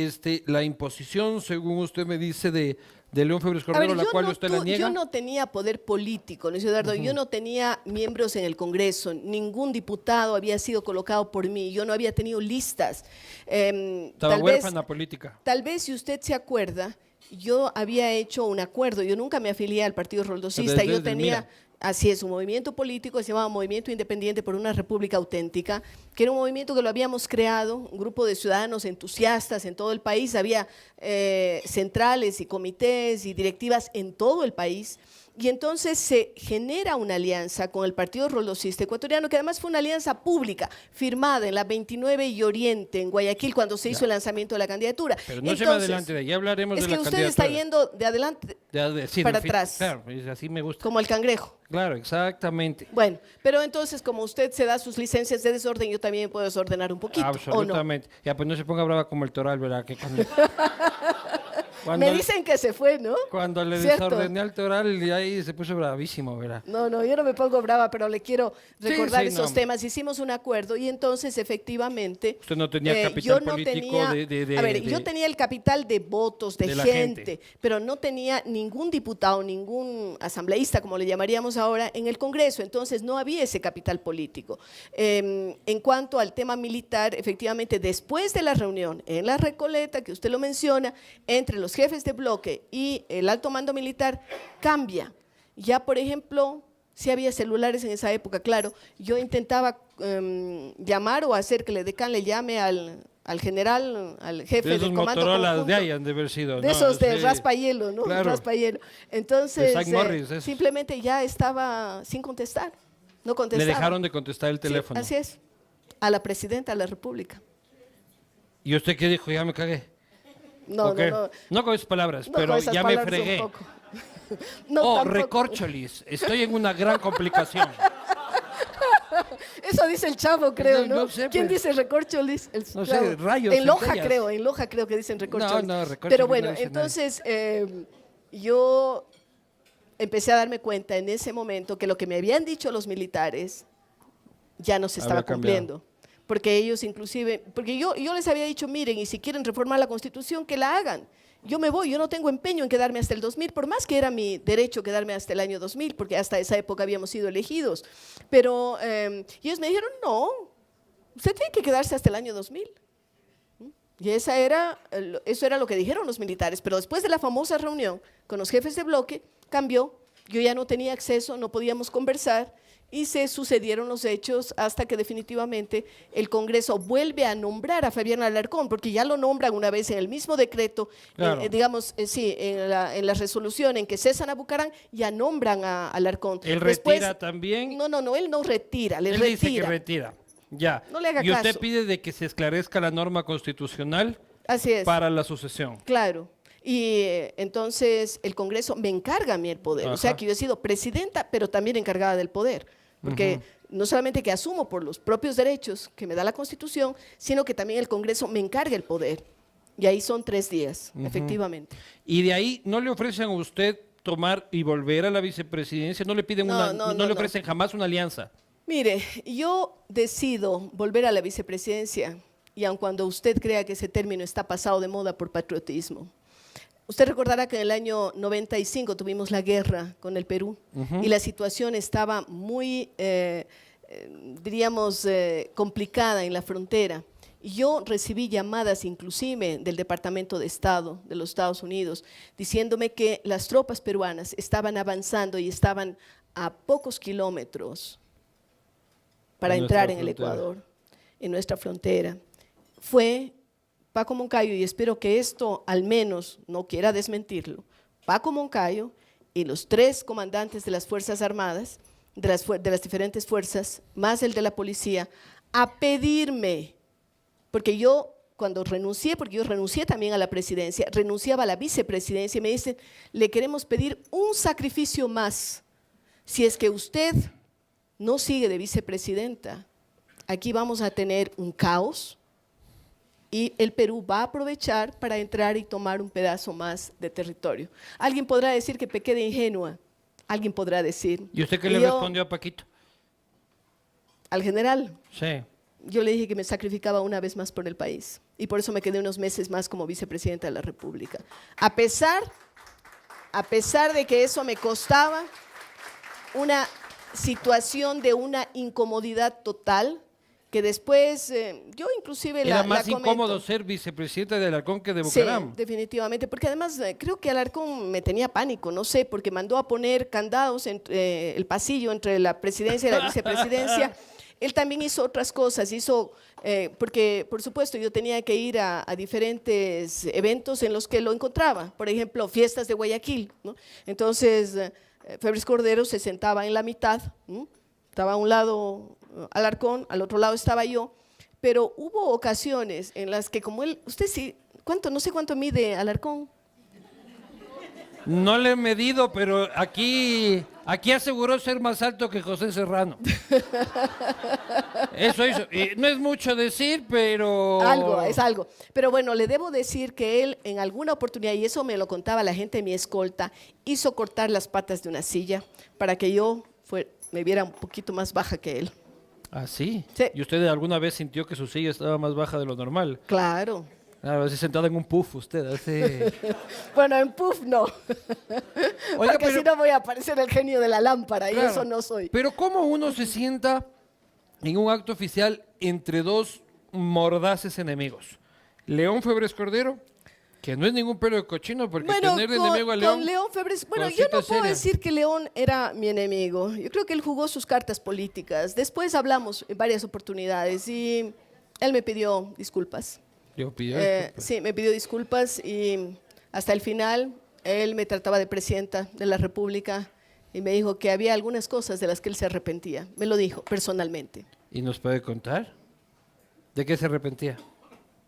la imposición, según usted me dice, de León Febres Cordero, la cual usted la niega. Yo no tenía poder político, ¿no, Eduardo? Yo no tenía miembros en el Congreso, ningún diputado había sido colocado por mí, yo no había tenido listas. Estaba huérfana política. Tal vez, si usted se acuerda, yo había hecho un acuerdo, yo nunca me afilié al Partido Roldosista, yo tenía... Así es, un movimiento político que se llamaba Movimiento Independiente por una República Auténtica, que era un movimiento que lo habíamos creado, un grupo de ciudadanos entusiastas en todo el país, había centrales y comités y directivas en todo el país, y entonces se genera una alianza con el Partido Roldosista Ecuatoriano, que además fue una alianza pública, firmada en la 29 y Oriente, en Guayaquil, cuando se hizo el lanzamiento de la candidatura. Pero no se va adelante de ahí, hablaremos de la candidatura. Es que usted está yendo de adelante para atrás. Claro, así me gusta. Como el cangrejo. Claro, exactamente. Bueno, pero entonces como usted se da sus licencias de desorden, yo también puedo desordenar un poquito, absolutamente. ¿O no? Ya, pues no se ponga brava como el Toral, ¿verdad? Que me dicen que se fue, ¿no? Cuando le desordené al Toral, y ahí se puso bravísimo, ¿verdad? No, yo no me pongo brava, pero le quiero recordar esos temas. Hicimos un acuerdo y entonces efectivamente... Usted no tenía capital político yo tenía el capital de votos, de gente, pero no tenía ningún diputado, ningún asambleísta, como le llamaríamos ahora, en el Congreso. Entonces no había ese capital político. En cuanto al tema militar, efectivamente, después de la reunión en la Recoleta, que usted lo menciona, entre los jefes de bloque y el alto mando militar, cambia. Ya, por ejemplo, si había celulares en esa época, claro, yo intentaba llamar o hacer que el edecán le llame al general, al jefe del comando conjunto. De ahí han de haber sido. De esos de raspahielo, ¿no? Claro. Raspahielo. Entonces, Morris, simplemente ya estaba sin contestar. No contestaba. Le dejaron de contestar el teléfono. Sí, así es. A la presidenta de la República. ¿Y usted qué dijo? Ya me cagué. No. No con esas palabras, pero ya me fregué. No, recorcholis, estoy en una gran complicación. Eso dice el Chavo, creo, ¿no? No sé, ¿Quién pues. dice recorcholis? El No sé, Chavo. rayos, En Loja, centellas. creo, en Loja creo que dicen recorcholis. No, recorcholis Pero no bueno, dice entonces yo empecé a darme cuenta en ese momento que lo que me habían dicho los militares ya no se estaba Había cambiado. cumpliendo. Porque ellos inclusive, porque yo les había dicho, miren, y si quieren reformar la Constitución, que la hagan. Yo me voy, yo no tengo empeño en quedarme hasta el 2000, por más que era mi derecho quedarme hasta el año 2000, porque hasta esa época habíamos sido elegidos. Pero ellos me dijeron, no, usted tiene que quedarse hasta el año 2000. Y eso era lo que dijeron los militares. Pero después de la famosa reunión con los jefes de bloque, cambió. Yo ya no tenía acceso, no podíamos conversar y se sucedieron los hechos hasta que definitivamente el Congreso vuelve a nombrar a Fabián Alarcón, porque ya lo nombran una vez en el mismo decreto, Claro. en la resolución en que cesan a Bucarán, ya nombran a Alarcón. Él Después- retira también. No, él no retira, le Él retira. dice que retira. Ya. No le haga y usted caso. pide de que se esclarezca la norma constitucional Así es. para la sucesión. Claro. Y entonces el Congreso me encarga a mí el poder. O sea Ajá. que yo he sido presidenta, pero también encargada del poder. Porque no solamente que asumo por los propios derechos que me da la Constitución, sino que también el Congreso me encarga el poder. Y ahí son 3 días, efectivamente. Y de ahí no le ofrecen a usted tomar y volver a la vicepresidencia, no le piden No, no no, le no. ofrecen jamás una alianza. Mire, yo decido volver a la vicepresidencia, y aun cuando usted crea que ese término está pasado de moda por patriotismo. Usted recordará que en el año 95 tuvimos la guerra con el Perú y la situación estaba muy, diríamos, complicada en la frontera. Y yo recibí llamadas inclusive del Departamento de Estado de los Estados Unidos diciéndome que las tropas peruanas estaban avanzando y estaban a pocos kilómetros para En nuestra entrar en el frontera. Ecuador, en nuestra frontera. Fue Paco Moncayo, y espero que esto al menos no quiera desmentirlo, Paco Moncayo y los 3 comandantes de las Fuerzas Armadas, de las diferentes fuerzas, más el de la policía, a pedirme, porque yo cuando renuncié, porque yo renuncié también a la presidencia, renunciaba a la vicepresidencia, y me dicen, le queremos pedir un sacrificio más, si es que usted no sigue de vicepresidenta, aquí vamos a tener un caos, y el Perú va a aprovechar para entrar y tomar un pedazo más de territorio. Alguien podrá decir que pequé de ingenua, alguien podrá decir. ¿Y usted qué Y le yo, respondió a Paquito? Al general, Sí. yo le dije que me sacrificaba una vez más por el país y por eso me quedé unos meses más como vicepresidenta de la República. A pesar de que eso me costaba una situación de una incomodidad total, que después yo inclusive Era la más comento. incómodo ser vicepresidente de Alarcón que de Sí, Bucaram. definitivamente, porque además creo que Alarcón me tenía pánico, no sé, porque mandó a poner candados entre el pasillo entre la presidencia y la vicepresidencia. Él también hizo otras cosas, porque por supuesto yo tenía que ir a diferentes eventos en los que lo encontraba, por ejemplo, fiestas de Guayaquil, ¿no? Entonces, Febres Cordero se sentaba en la mitad, ¿no? Estaba a un lado Alarcón, al otro lado estaba yo, pero hubo ocasiones en las que como él, usted sí, no sé cuánto mide Alarcón. No le he medido, pero aquí aseguró ser más alto que José Serrano. Eso hizo. Y no es mucho decir, pero... Algo, es algo. Pero bueno, le debo decir que él en alguna oportunidad, y eso me lo contaba la gente de mi escolta, hizo cortar las patas de una silla para que yo me viera un poquito más baja que él. ¿Ah, sí? Sí. ¿Y usted alguna vez sintió que su silla estaba más baja de lo normal? Claro. Claro, así sentada en un puff usted, así... Bueno, en puff no. Oiga, Porque pero- si no voy a parecer el genio de la lámpara y Claro. eso no soy. Pero ¿cómo uno se sienta en un acto oficial entre 2 mordaces enemigos? León Febres Cordero, que no es ningún pelo de cochino, porque tener de enemigo a León... con León Febres, bueno, yo cosita no puedo seria. decir que León era mi enemigo. Yo creo que él jugó sus cartas políticas. Después hablamos en varias oportunidades y él me pidió disculpas. Yo pido disculpas. Sí, me pidió disculpas y hasta el final él me trataba de presidenta de la República y me dijo que había algunas cosas de las que él se arrepentía. Me lo dijo personalmente, ¿Y nos puede contar? ¿De qué se arrepentía?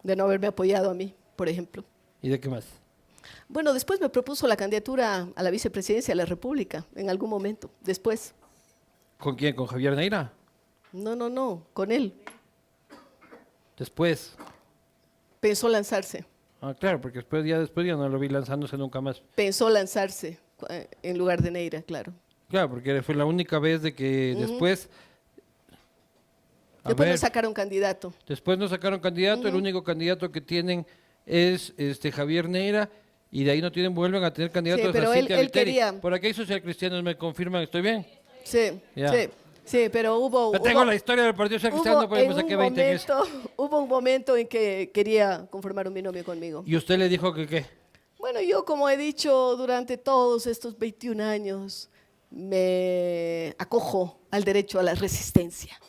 de no haberme apoyado a mí, por ejemplo. ¿Y de qué más? Bueno, después me propuso la candidatura a la vicepresidencia de la República, en algún momento, después. ¿Con quién? ¿Con Javier Neira? No, con él. Después. Pensó lanzarse. Ah, claro, porque después ya no lo vi lanzándose nunca más. Pensó lanzarse en lugar de Neira, claro. Claro, porque fue la única vez de que después... Después no sacaron candidato. Después no sacaron candidato, el único candidato que tienen es Javier Neira, y de ahí no vuelven a tener candidatos. Sí, pero a Cintia él Viteri. quería... Por aquí hay socialcristianos, me confirman, ¿estoy bien? Sí, Ya. sí, pero hubo... Yo tengo la historia del Partido Socialcristiano, pues me saqué 20 en eso. Hubo un momento en que quería conformar un binomio conmigo. ¿Y usted le dijo que qué? Bueno, yo como he dicho durante todos estos 21 años, me acojo al derecho a la resistencia.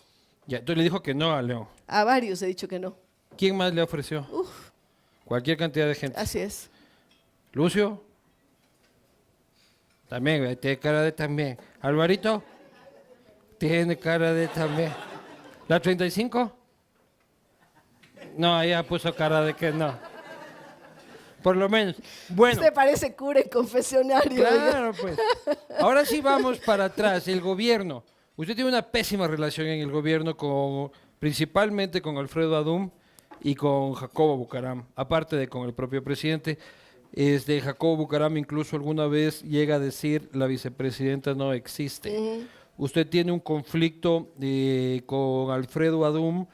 Ya, entonces le dijo que no a León. A varios he dicho que no. ¿Quién más le ofreció? Cualquier cantidad de gente. Así es. ¿Lucio? También, tiene cara de también. ¿Alvarito? Tiene cara de también. ¿La 35? No, ella puso cara de que no. Por lo menos. Bueno. Usted parece cura en confesionario. Claro, pues. Ahora sí vamos para atrás. El gobierno. Usted tiene una pésima relación en el gobierno principalmente con Alfredo Adum y con Jacobo Bucaram, aparte de con el propio presidente. Jacobo Bucaram incluso alguna vez llega a decir la vicepresidenta no existe. Usted tiene un conflicto con Alfredo Adum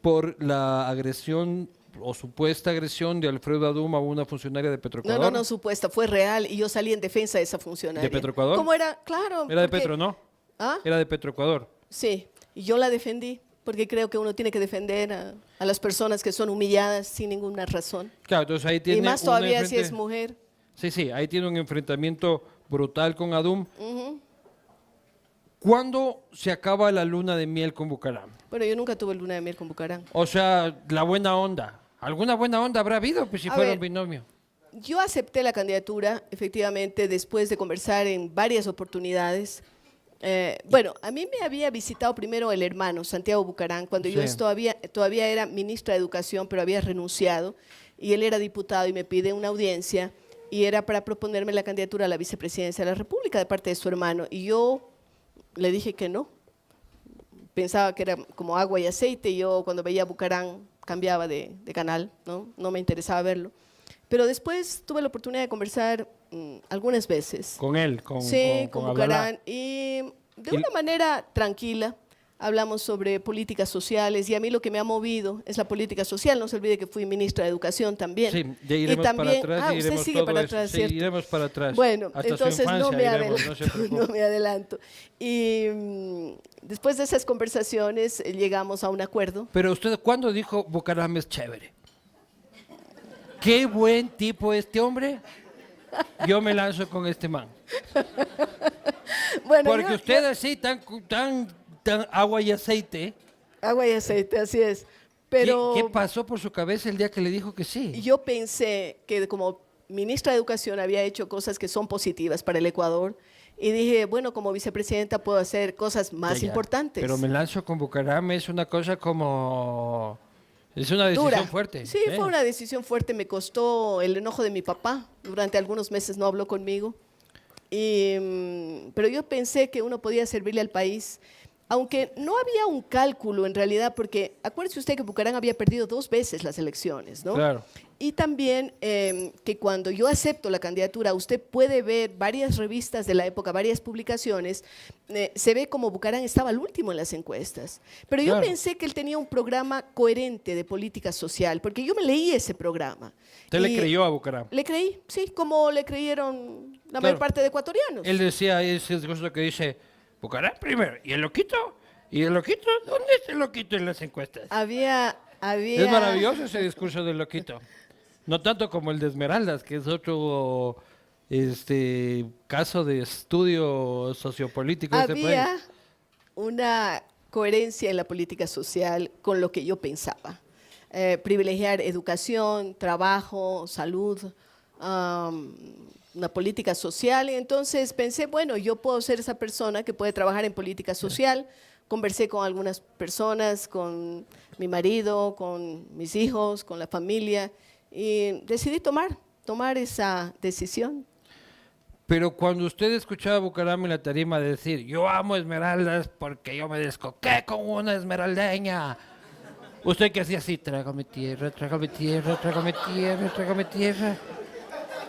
por la agresión o supuesta agresión de Alfredo Adum a una funcionaria de Petroecuador. No, supuesta, fue real y yo salí en defensa de esa funcionaria. ¿De Petroecuador? ¿Cómo era? Claro. Era de Petro, ¿no? ¿Ah? Era de Petroecuador. Sí, y yo la defendí porque creo que uno tiene que defender a las personas que son humilladas sin ninguna razón. Claro, entonces ahí tiene Y más todavía si es mujer. Sí, ahí tiene un enfrentamiento brutal con Adum. ¿Cuándo se acaba la luna de miel con Bucaram? Bueno, yo nunca tuve luna de miel con Bucaram. O sea, la buena onda. ¿Alguna buena onda habrá habido pues, si fuera un binomio? Yo acepté la candidatura, efectivamente, después de conversar en varias oportunidades. Bueno, a mí me había visitado primero el hermano, Santiago Bucaram, cuando yo todavía era ministra de Educación, pero había renunciado, y él era diputado y me pide una audiencia, y era para proponerme la candidatura a la vicepresidencia de la República de parte de su hermano, y yo le dije que no. Pensaba que era como agua y aceite, y yo cuando veía a Bucaram cambiaba de canal, no me interesaba verlo. Pero después tuve la oportunidad de conversar algunas veces. Con él, con Bucaram. Y de una manera tranquila hablamos sobre políticas sociales y a mí lo que me ha movido es la política social. No se olvide que fui ministra de Educación también. Sí, ya iremos para atrás. Usted sigue para atrás, ¿cierto? Sí, iremos para atrás. Bueno, hasta entonces su infancia, no me adelanto. Y después de esas conversaciones llegamos a un acuerdo. Pero usted, ¿cuándo dijo Bucaram es chévere? Qué buen tipo este hombre. Yo me lanzo con este man. Bueno, porque usted así, tan agua y aceite. Agua y aceite, así es. Pero ¿Qué pasó por su cabeza el día que le dijo que sí? Yo pensé que como ministra de Educación había hecho cosas que son positivas para el Ecuador y dije, bueno, como vicepresidenta puedo hacer cosas más importantes. Pero me lanzo con Bucaram es una cosa como... Es una decisión fuerte. Sí, fue una decisión fuerte. Me costó el enojo de mi papá. Durante algunos meses no habló conmigo. Pero yo pensé que uno podía servirle al país, aunque no había un cálculo en realidad, porque acuérdese usted que Bucaram había perdido 2 veces las elecciones, ¿no? Claro. Y también que cuando yo acepto la candidatura, usted puede ver varias revistas de la época, varias publicaciones, se ve como Bucaram estaba al último en las encuestas. Pero yo pensé que él tenía un programa coherente de política social, porque yo me leí ese programa. ¿Usted le creyó a Bucaram? Le creí, sí, como le creyeron la mayor parte de ecuatorianos. Él decía ese discurso que dice, Bucaram primero, ¿y el loquito? ¿Y el loquito? ¿Dónde está el loquito en las encuestas? Es maravilloso ese discurso del loquito. No tanto como el de Esmeraldas, que es otro caso de estudio sociopolítico de este país. Había una coherencia en la política social con lo que yo pensaba. Privilegiar educación, trabajo, salud, una política social. Y entonces pensé, bueno, yo puedo ser esa persona que puede trabajar en política social. Conversé con algunas personas, con mi marido, con mis hijos, con la familia. Y decidí tomar esa decisión. Pero cuando usted escuchaba a Bucaram en la tarima decir, yo amo esmeraldas porque yo me descoqué con una esmeraldeña. ¿Usted qué hacía así? Trágame tierra, trágame tierra, trágame tierra, trágame tierra.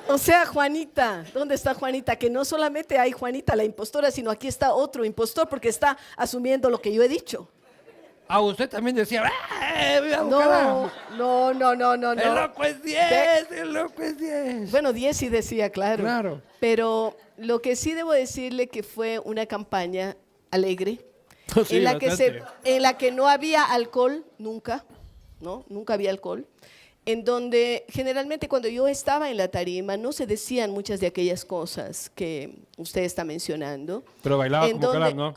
O sea, Juanita, ¿dónde está Juanita? Que no solamente hay Juanita la impostora, sino aquí está otro impostor porque está asumiendo lo que yo he dicho. Ah, usted también decía, ¡viva Bucaram! No. ¡El loco es 10! ¡El loco es 10! Bueno, 10 sí decía, claro. Claro. Pero lo que sí debo decirle que fue una campaña alegre, Sí, en bastante. la que no había alcohol, nunca, ¿no? Nunca había alcohol. En donde generalmente cuando yo estaba en la tarima no se decían muchas de aquellas cosas que usted está mencionando. Pero bailaba En con Bucaram, donde- ¿no?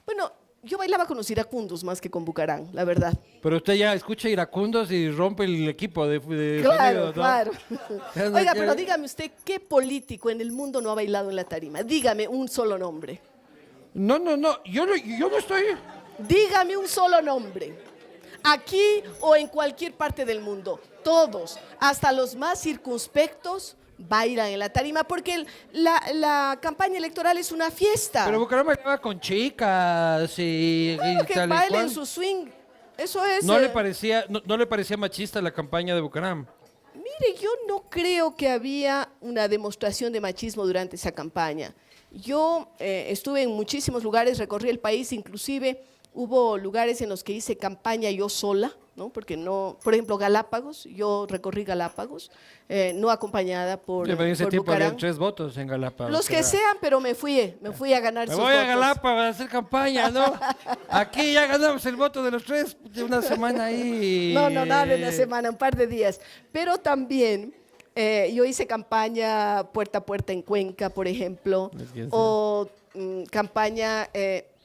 Bueno, yo bailaba con los iracundos más que con Bucaram, la verdad. Pero usted ya escucha iracundos y rompe el equipo de Claro, sonido, ¿no? claro. Ya no Oiga, quiere- pero dígame usted, ¿qué político en el mundo no ha bailado en la tarima? Dígame un solo nombre. No, yo no estoy... Dígame un solo nombre. Aquí o en cualquier parte del mundo. Todos, hasta los más circunspectos, bailan en la tarima porque la campaña electoral es una fiesta. Pero Bucaram bailaba con chicas y Claro que tal y bailen cual. su swing. Eso es. ¿No le parecía machista la campaña de Bucaram? Mire, yo no creo que había una demostración de machismo durante esa campaña. Yo estuve en muchísimos lugares, recorrí el país, inclusive hubo lugares en los que hice campaña yo sola, ¿no? Porque no, por ejemplo, Galápagos, yo recorrí Galápagos, no acompañada por, En ese por tiempo Bucaram. habían 3 votos en Galápagos. Los que era- sean, pero me fui a ganar Me sus voy a votos. Galápagos a hacer campaña, ¿no? Aquí ya ganamos el voto de los 3 de una semana ahí. No, nada de una semana, un par de días. Pero también yo hice campaña puerta a puerta en Cuenca, por ejemplo, o campaña,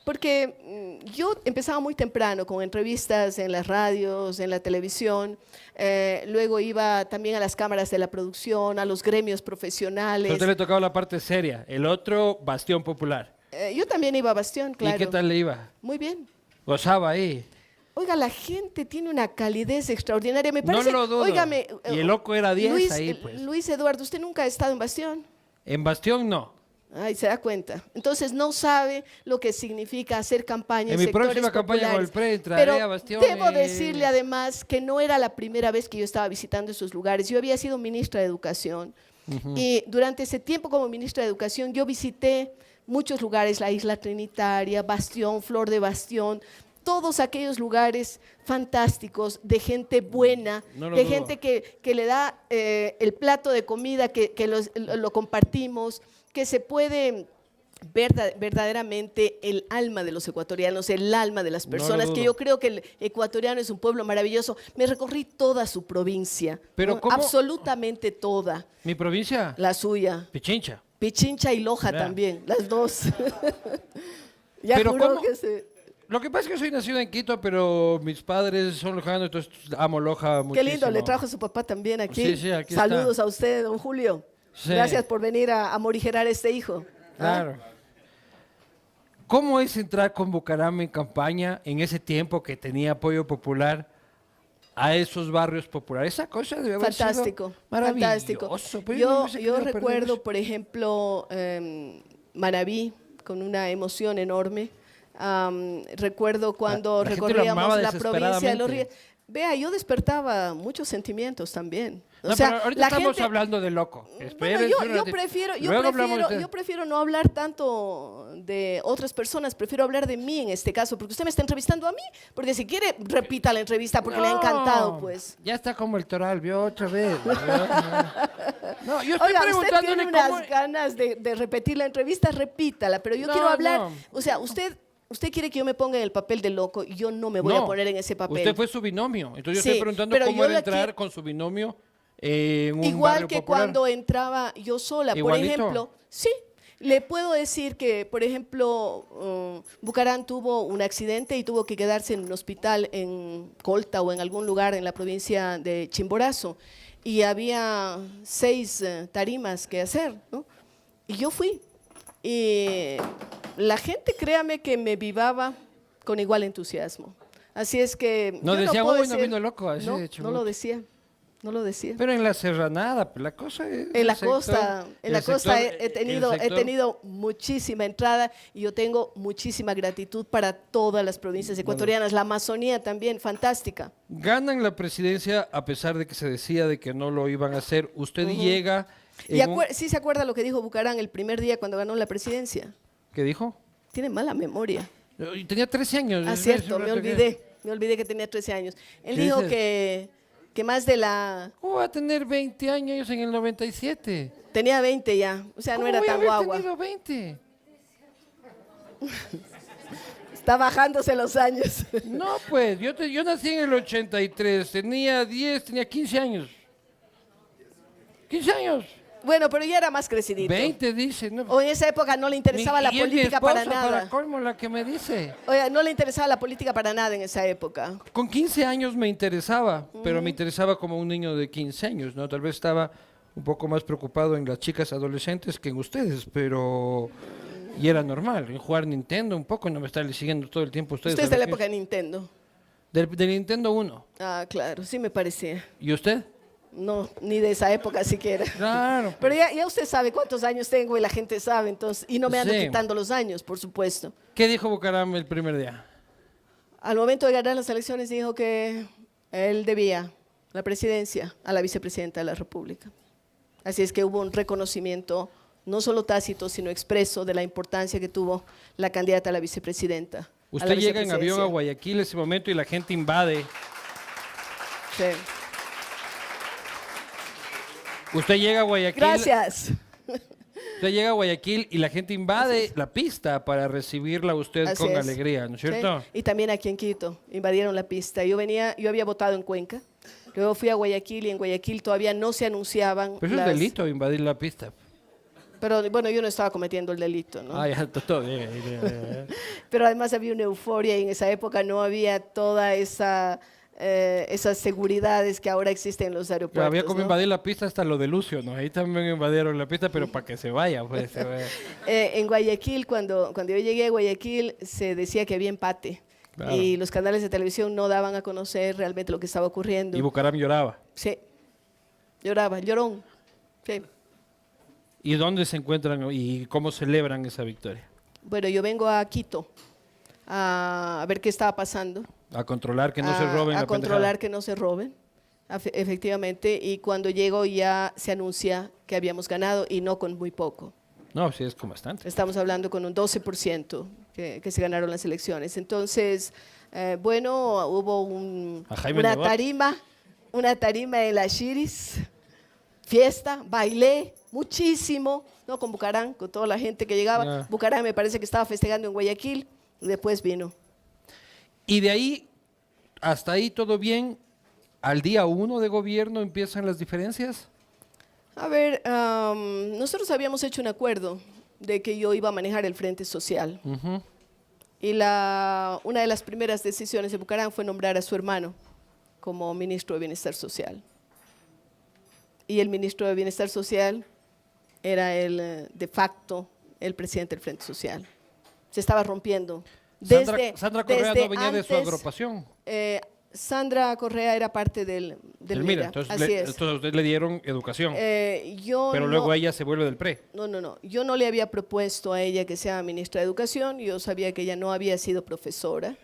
porque yo empezaba muy temprano con entrevistas en las radios, en la televisión, luego iba también a las cámaras de la producción, a los gremios A profesionales. usted le tocaba la parte seria, el otro bastión popular. Yo también iba a Bastión, claro. ¿Y qué tal le iba? Muy bien. Gozaba ahí. Oiga, la gente tiene una calidez extraordinaria. Me No parece, lo dudo. óigame, Y el loco era 10 Luis, ahí, pues. Luis Eduardo, ¿usted nunca ha estado en Bastión? En bastión no. Ay, se da cuenta. Entonces no sabe lo que significa hacer campaña En mi sectores próxima campaña con el populares. PRE entraré Pero a Bastión debo y- decirle además que no era la primera vez que yo estaba visitando esos lugares. Yo había sido ministra de Educación y durante ese tiempo como ministra de Educación yo visité muchos lugares, la Isla Trinitaria, Bastión, Flor de Bastión, todos aquellos lugares fantásticos de gente buena, No lo de dudo. gente que le da el plato de comida, que lo compartimos, que se puede verdaderamente el alma de los ecuatorianos, el alma de las No lo personas, que dudo. yo creo que el ecuatoriano es un pueblo maravilloso. Me recorrí toda su provincia, Pero ¿no? ¿cómo? Absolutamente toda, Mi provincia, la suya. Pichincha. Pichincha y Loja Ya. también, las dos. Ya Pero juró ¿cómo? que se... Lo que pasa es que soy nacido en Quito, pero mis padres son lojanos, entonces amo Loja muchísimo. Qué lindo, le trajo a su papá también aquí. Sí, sí, aquí Saludos está. a usted, don Julio. Sí. Gracias por venir a morigerar este hijo. ¿Ah? Claro. ¿Cómo es entrar con Bucaram en campaña en ese tiempo que tenía apoyo popular a esos barrios populares? Esa cosa debe haber Fantástico, sido maravilloso. fantástico. pero no Yo hubiese querido perder recuerdo, eso. por ejemplo, Manabí, con una emoción enorme. Recuerdo cuando La gente lo recorríamos amaba la provincia de Los desesperadamente. Ríos. Vea, yo despertaba muchos sentimientos también. O No, sea, pero ahorita la estamos gente- hablando de loco. Bueno, Espérese un yo ratito. prefiero, Luego hablamos de- yo prefiero no hablar tanto de otras personas, prefiero hablar de mí en este caso, porque usted me está entrevistando a mí, porque si quiere, repita la entrevista porque le ha encantado, pues. Ya está como el toral, vio otra vez. No, yo estoy Oiga, usted preguntándole tiene cómo... unas ganas de repetir la entrevista, repítala, pero yo No, quiero hablar, no. o sea, usted quiere que yo me ponga en el papel de loco y yo no me voy a No, poner en ese papel. Usted fue su binomio. Entonces yo Sí, estoy preguntando pero cómo yo era la entrar quiero- con su binomio en un Igual barrio que popular. cuando entraba yo sola, Igualito. por ejemplo, sí, le puedo decir que, por ejemplo, Bucaram tuvo un accidente y tuvo que quedarse en un hospital en Colta o en algún lugar en la provincia de Chimborazo y había 6 tarimas que hacer, ¿no? Y yo fui. Y la gente, créame que me vivaba con igual entusiasmo. Así es que No yo decían, puedo "Uy, no decir- vino loco", así no, de no Chimbote. lo decía. No lo decía. Pero en la serranada, pues, la cosa es... En la el sector- costa, en la el costa sector- he tenido muchísima entrada y yo tengo muchísima gratitud para todas las provincias ecuatorianas. La Amazonía también, fantástica. Ganan la presidencia a pesar de que se decía de que no lo iban a hacer. Usted llega... Y en un- sí se acuerda lo que dijo Bucarán el primer día cuando ganó la presidencia. ¿Qué dijo? Tiene mala memoria. Y tenía 13 años. Ah, es cierto, un me rato que- olvidé. Me olvidé que tenía 13 años. Él ¿Qué dijo dices? que más de la... ¿Cómo va a tener 20 años en el 97? Tenía 20 ya, o sea, no ¿Cómo era voy a tan haber guagua. tenido 20? Está bajándose los años. No, pues, yo nací en el 83, tenía 10, tenía 15 años. 15 años. Bueno, pero ya era más crecidito. 20 dice. No. O en esa época no le interesaba la Y es mi política para esposa, nada. para colmo, la que me dice. Oiga, no le interesaba la política para nada en esa época. Con 15 años me interesaba, pero me interesaba como un niño de 15 años, ¿no? Tal vez estaba un poco más preocupado en las chicas adolescentes que en ustedes, pero... Y era normal, en jugar Nintendo un poco, no me estarle siguiendo todo el tiempo ustedes. Usted es a de lo la que época es. de Nintendo. Del Nintendo 1. Ah, claro, sí me parecía. ¿Y usted? No, ni de esa época siquiera. Claro. Pero ya usted sabe cuántos años tengo y la gente sabe, entonces, y no me ando Sí. quitando los años, por supuesto. ¿Qué dijo Bucaram el primer día? Al momento de ganar las elecciones dijo que él debía la presidencia a la vicepresidenta de la República. Así es que hubo un reconocimiento, no solo tácito, sino expreso, de la importancia que tuvo la candidata a la vicepresidenta. a la Usted llega en avión a vicepresidencia. Guayaquil en ese momento y la gente invade. Sí. Usted llega a Guayaquil. Gracias. Usted llega a Guayaquil y la gente invade la pista para recibirla a usted Así con es. alegría, ¿no es cierto? Sí, y también aquí en Quito, invadieron la pista. Yo había votado en Cuenca, luego fui a Guayaquil y en Guayaquil todavía no se anunciaban. Pero eso es delito, invadir la pista. Pero bueno, yo no estaba cometiendo el delito, ¿no? Ah, ya, todo bien. bien. Pero además había una euforia y en esa época no había toda esas seguridades que ahora existen en los aeropuertos. Había como ¿no? invadir la pista hasta lo de Lucio, ¿no? Ahí también invadieron la pista, pero para que se vaya, pues. Se vaya. En Guayaquil, cuando yo llegué a Guayaquil, se decía que había empate. Claro. Y los canales de televisión no daban a conocer realmente lo que estaba ocurriendo. Y Bucaram lloraba. Sí, lloraba, llorón. Sí. ¿Y dónde se encuentran y cómo celebran esa victoria? Bueno, yo vengo a Quito a ver qué estaba pasando. A controlar que no se a- roben a la controlar que no se roben, efectivamente. Y cuando llego ya se anuncia que habíamos ganado y no con muy poco. No, sí, es como bastante. Estamos hablando con un 12% que se ganaron las elecciones. Entonces, bueno, hubo A Jaime una Nebot. tarima en la Chiris, fiesta, bailé muchísimo, ¿no? Con Bucarán, con toda la gente que llegaba. Ah. Bucarán me parece que estaba festejando en Guayaquil y después vino. Y de ahí, hasta ahí todo bien. ¿Al día 1 de gobierno empiezan las diferencias? A ver, nosotros habíamos hecho un acuerdo de que yo iba a manejar el Frente Social. Ujú. Y una de las primeras decisiones de Bucarán fue nombrar a su hermano como ministro de Bienestar Social. Y el ministro de Bienestar Social era de facto el presidente del Frente Social. Se estaba rompiendo. Sandra Correa desde no venía de su antes, agrupación. Sandra Correa era parte del Mira, MIRA, entonces, así es. entonces a usted le dieron educación, Yo pero no- luego ella se vuelve del PRE. No. Yo no le había propuesto a ella que sea ministra de Educación. Yo sabía que ella no había sido profesora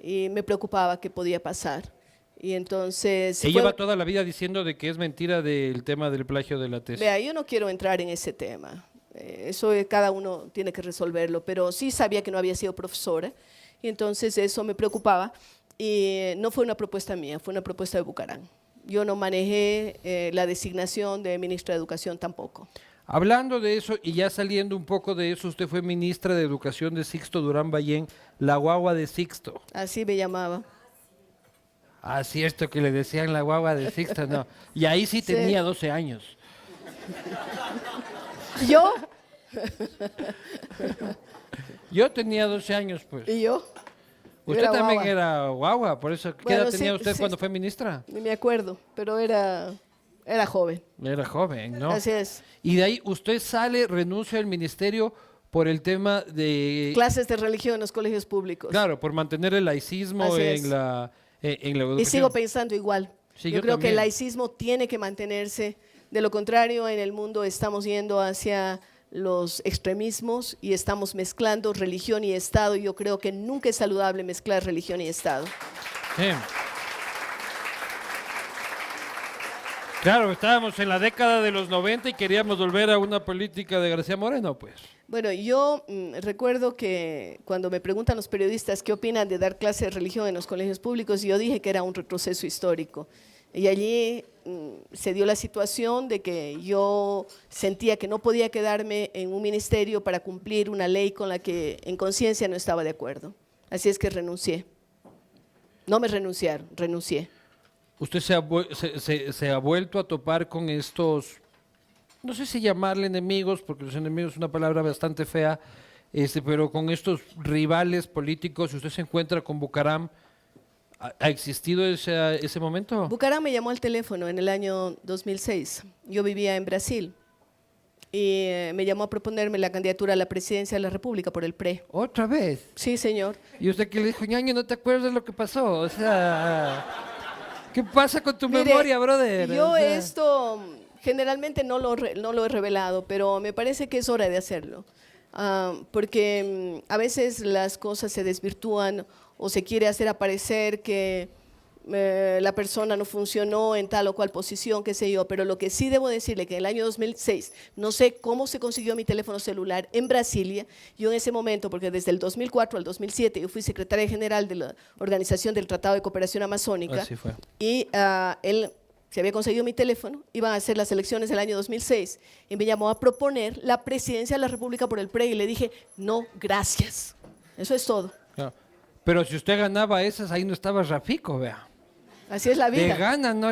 y me preocupaba qué podía pasar. Y entonces... Ella lleva toda la vida diciendo de que es mentira del tema del plagio de la tesis. Vea, yo no quiero entrar en ese tema. Eso cada uno tiene que resolverlo, pero sí sabía que no había sido profesora y entonces eso me preocupaba y no fue una propuesta mía, fue una propuesta de Bucarán. Yo no manejé la designación de ministra de Educación tampoco. Hablando de eso y ya saliendo un poco de eso, usted fue ministra de Educación de Sixto Durán Ballén, la guagua de Sixto. Así me llamaba. Ah, cierto que le decían la guagua de Sixto, no. Y ahí sí Sí. tenía 12 años. ¿Yo? Yo tenía 12 años, pues. ¿Y yo? Yo Usted era también guagua. era guagua, por eso. ¿Qué Bueno, edad tenía sí, usted sí. cuando fue ministra? Ni me acuerdo, pero era joven. Era joven, ¿no? Así es. Y de ahí usted sale, renuncia al ministerio por el tema de... Clases de religión en los colegios públicos. Claro, por mantener el laicismo Así es. en la educación. Y sigo pensando igual. Sí, yo creo que también. el laicismo tiene que mantenerse. De lo contrario, en el mundo estamos yendo hacia los extremismos y estamos mezclando religión y Estado. Yo creo que nunca es saludable mezclar religión y Estado. Sí. Claro, estábamos en la década de los 90 y queríamos volver a una política de García Moreno, pues. Bueno, yo recuerdo que cuando me preguntan los periodistas qué opinan de dar clase de religión en los colegios públicos, yo dije que era un retroceso histórico. Y allí se dio la situación de que yo sentía que no podía quedarme en un ministerio para cumplir una ley con la que en conciencia no estaba de acuerdo. Así es que renuncié. No me renunciaron, renuncié. Usted se ha vuelto a topar con estos, no sé si llamarle enemigos, porque los enemigos es una palabra bastante fea, pero con estos rivales políticos. ¿Usted se encuentra con Bucaram? ¿Ha existido ese momento? Bucaram me llamó al teléfono en el año 2006. Yo vivía en Brasil y me llamó a proponerme la candidatura a la presidencia de la República por el PRE. ¿Otra vez? Sí, señor. ¿Y usted que le dijo, ñaño, no te acuerdas de lo que pasó? O sea, ¿qué pasa con tu Mire, memoria, brother? Yo O sea, esto generalmente no lo he revelado, pero me parece que es hora de hacerlo. Porque a veces las cosas se desvirtúan o se quiere hacer aparecer que la persona no funcionó en tal o cual posición, qué sé yo, pero lo que sí debo decirle que en el año 2006, no sé cómo se consiguió mi teléfono celular en Brasilia, yo en ese momento, porque desde el 2004 al 2007 yo fui secretaria general de la Organización del Tratado de Cooperación Amazónica, así fue. y él se había conseguido mi teléfono, iban a hacer las elecciones del año 2006, y me llamó a proponer la presidencia de la República por el PRE, y le dije, no, gracias. Eso es todo. Claro. Pero si usted ganaba esas, ahí no estaba Rafico, vea. Así es la De vida. gana no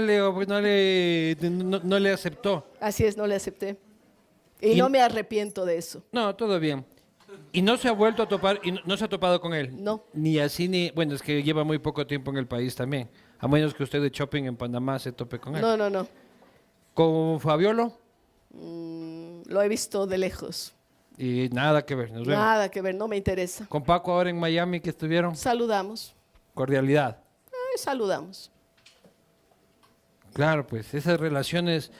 le aceptó. Así es, no le acepté. Y Y- no me arrepiento de eso. No, todo bien. ¿Y no se ha vuelto a topar, y no se ha topado con él? No. Ni así, ni... Bueno, es que lleva muy poco tiempo en el país también. A menos que usted de shopping en Panamá se tope con él. No, no, no. ¿Con Fabiolo? Lo he visto de lejos. Y nada que ver, nos vemos. Nada que ver, no me interesa. Con Paco ahora en Miami que estuvieron, Saludamos. cordialidad. Saludamos. Claro, pues esas relaciones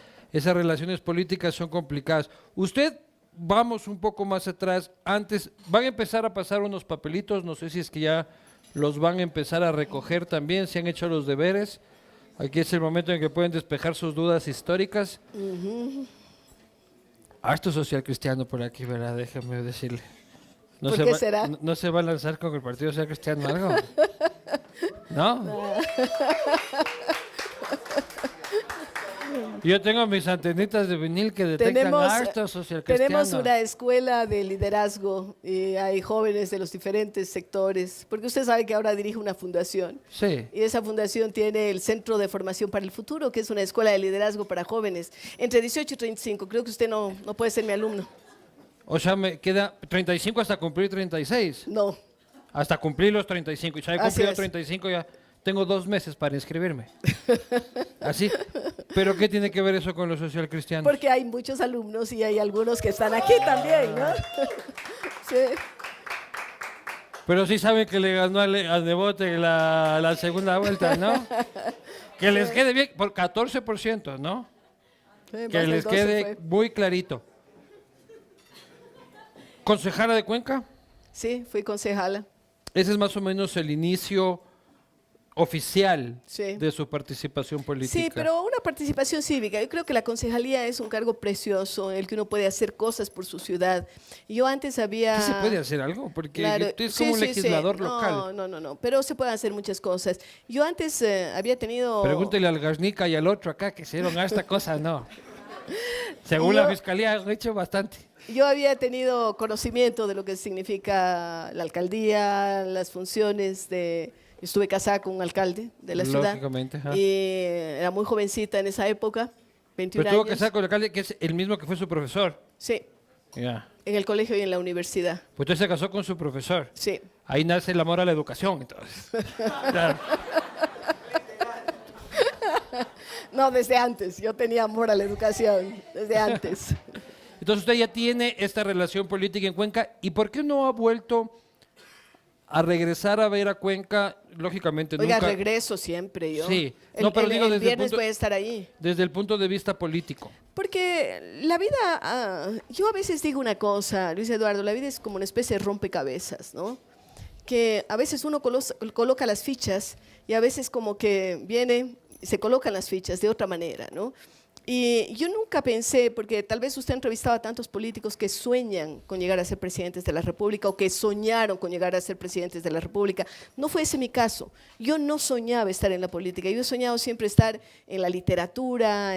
políticas son complicadas. Usted, vamos un poco más atrás, antes, van a empezar a pasar unos papelitos, no sé si es que ya los van a empezar a recoger también, si han hecho los deberes. Aquí es el momento en que pueden despejar sus dudas históricas. Harto social cristiano por aquí, ¿verdad? Déjame decirle. ¿Por qué será? ¿No se va a lanzar con el Partido Social Cristiano algo? ¿No? Yo tengo mis antenitas de vinil que detectan harto social cristiano. tenemos una escuela de liderazgo y hay jóvenes de los diferentes sectores, porque usted sabe que ahora dirige una fundación. Sí. Y esa fundación tiene el Centro de Formación para el Futuro, que es una escuela de liderazgo para jóvenes entre 18 y 35. Creo que usted no puede ser mi alumno. O sea, me queda 35 hasta cumplir 36. No. Hasta cumplir los 35. Y ya he Así cumplido es. 35, ya tengo 2 meses para inscribirme. Así. ¿Pero qué tiene que ver eso con los social cristianos? Porque hay muchos alumnos y hay algunos que están aquí también, ¿no? Sí. Pero sí saben que le ganó al Devote la segunda vuelta, ¿no? Que les quede bien, por 14%, ¿no? Más Que de les 12 quede fue. muy clarito. ¿Concejala de Cuenca? Sí, fui concejala. Ese es más o menos el inicio oficial Sí. de su participación política. Sí, pero una participación cívica. Yo creo que la concejalía es un cargo precioso en el que uno puede hacer cosas por su ciudad. Yo antes había... ¿Qué se puede hacer algo? Porque Claro, usted es sí, como un sí, legislador sí. local. No, pero se pueden hacer muchas cosas. Yo antes había tenido... Pregúntele al Garnica y al otro acá que hicieron esta cosa, no. Según la fiscalía han hecho bastante. Yo había tenido conocimiento de lo que significa la alcaldía, las funciones de... Estuve casada con un alcalde de la ciudad. Lógicamente, ajá. Y era muy jovencita en esa época, 21 Pero tuvo años. que estar con el alcalde, que es el mismo que fue su profesor. Sí, Ya. en el colegio y en la universidad. Pues usted se casó con su profesor. Sí. Ahí nace el amor a la educación, entonces. Claro. No, desde antes. Yo tenía amor a la educación, desde antes. Entonces usted ya tiene esta relación política en Cuenca. ¿Y por qué no ha vuelto a regresar a ver a Cuenca, lógicamente Oiga, nunca... regreso siempre yo. Sí, no, pero digo el desde el viernes punto- voy a estar ahí. Desde el punto de vista político. Porque la vida, yo a veces digo una cosa, Luis Eduardo, la vida es como una especie de rompecabezas, ¿no? Que a veces uno coloca las fichas y a veces como que viene, se colocan las fichas de otra manera, ¿no? Y yo nunca pensé, porque tal vez usted ha entrevistado a tantos políticos que sueñan con llegar a ser presidentes de la República o que soñaron con llegar a ser presidentes de la República. No fue ese mi caso. Yo no soñaba estar en la política. Yo he soñado siempre estar en la literatura,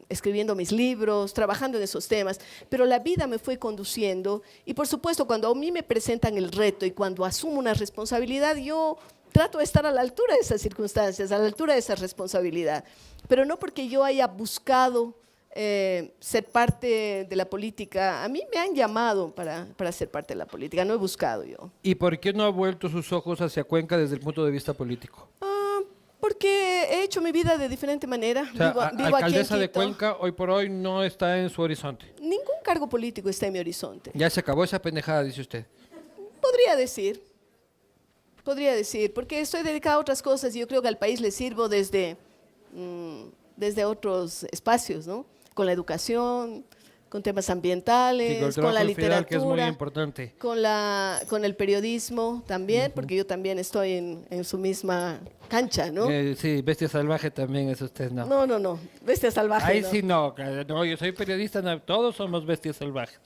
escribiendo mis libros, trabajando en esos temas. Pero la vida me fue conduciendo y, por supuesto, cuando a mí me presentan el reto y cuando asumo una responsabilidad, yo trato de estar a la altura de esas circunstancias, a la altura de esa responsabilidad. Pero no porque yo haya buscado ser parte de la política. A mí me han llamado para ser parte de la política, no he buscado yo. ¿Y por qué no ha vuelto sus ojos hacia Cuenca desde el punto de vista político? Porque he hecho mi vida de diferente manera. O sea, vivo aquí en alcaldesa de Quito. Cuenca hoy por hoy no está en su horizonte. Ningún cargo político está en mi horizonte. Ya se acabó esa pendejada, dice usted. Podría decir, porque estoy dedicada a otras cosas y yo creo que al país le sirvo desde otros espacios, ¿no? Con la educación, con temas ambientales, Sí, con el con la trabajo federal, que es muy literatura, importante. con el periodismo también, porque yo también estoy en su misma cancha, ¿no? Sí, bestia salvaje también es usted, ¿no? No, bestia salvaje. Ahí no. sí no, yo soy periodista, no, todos somos bestias salvajes.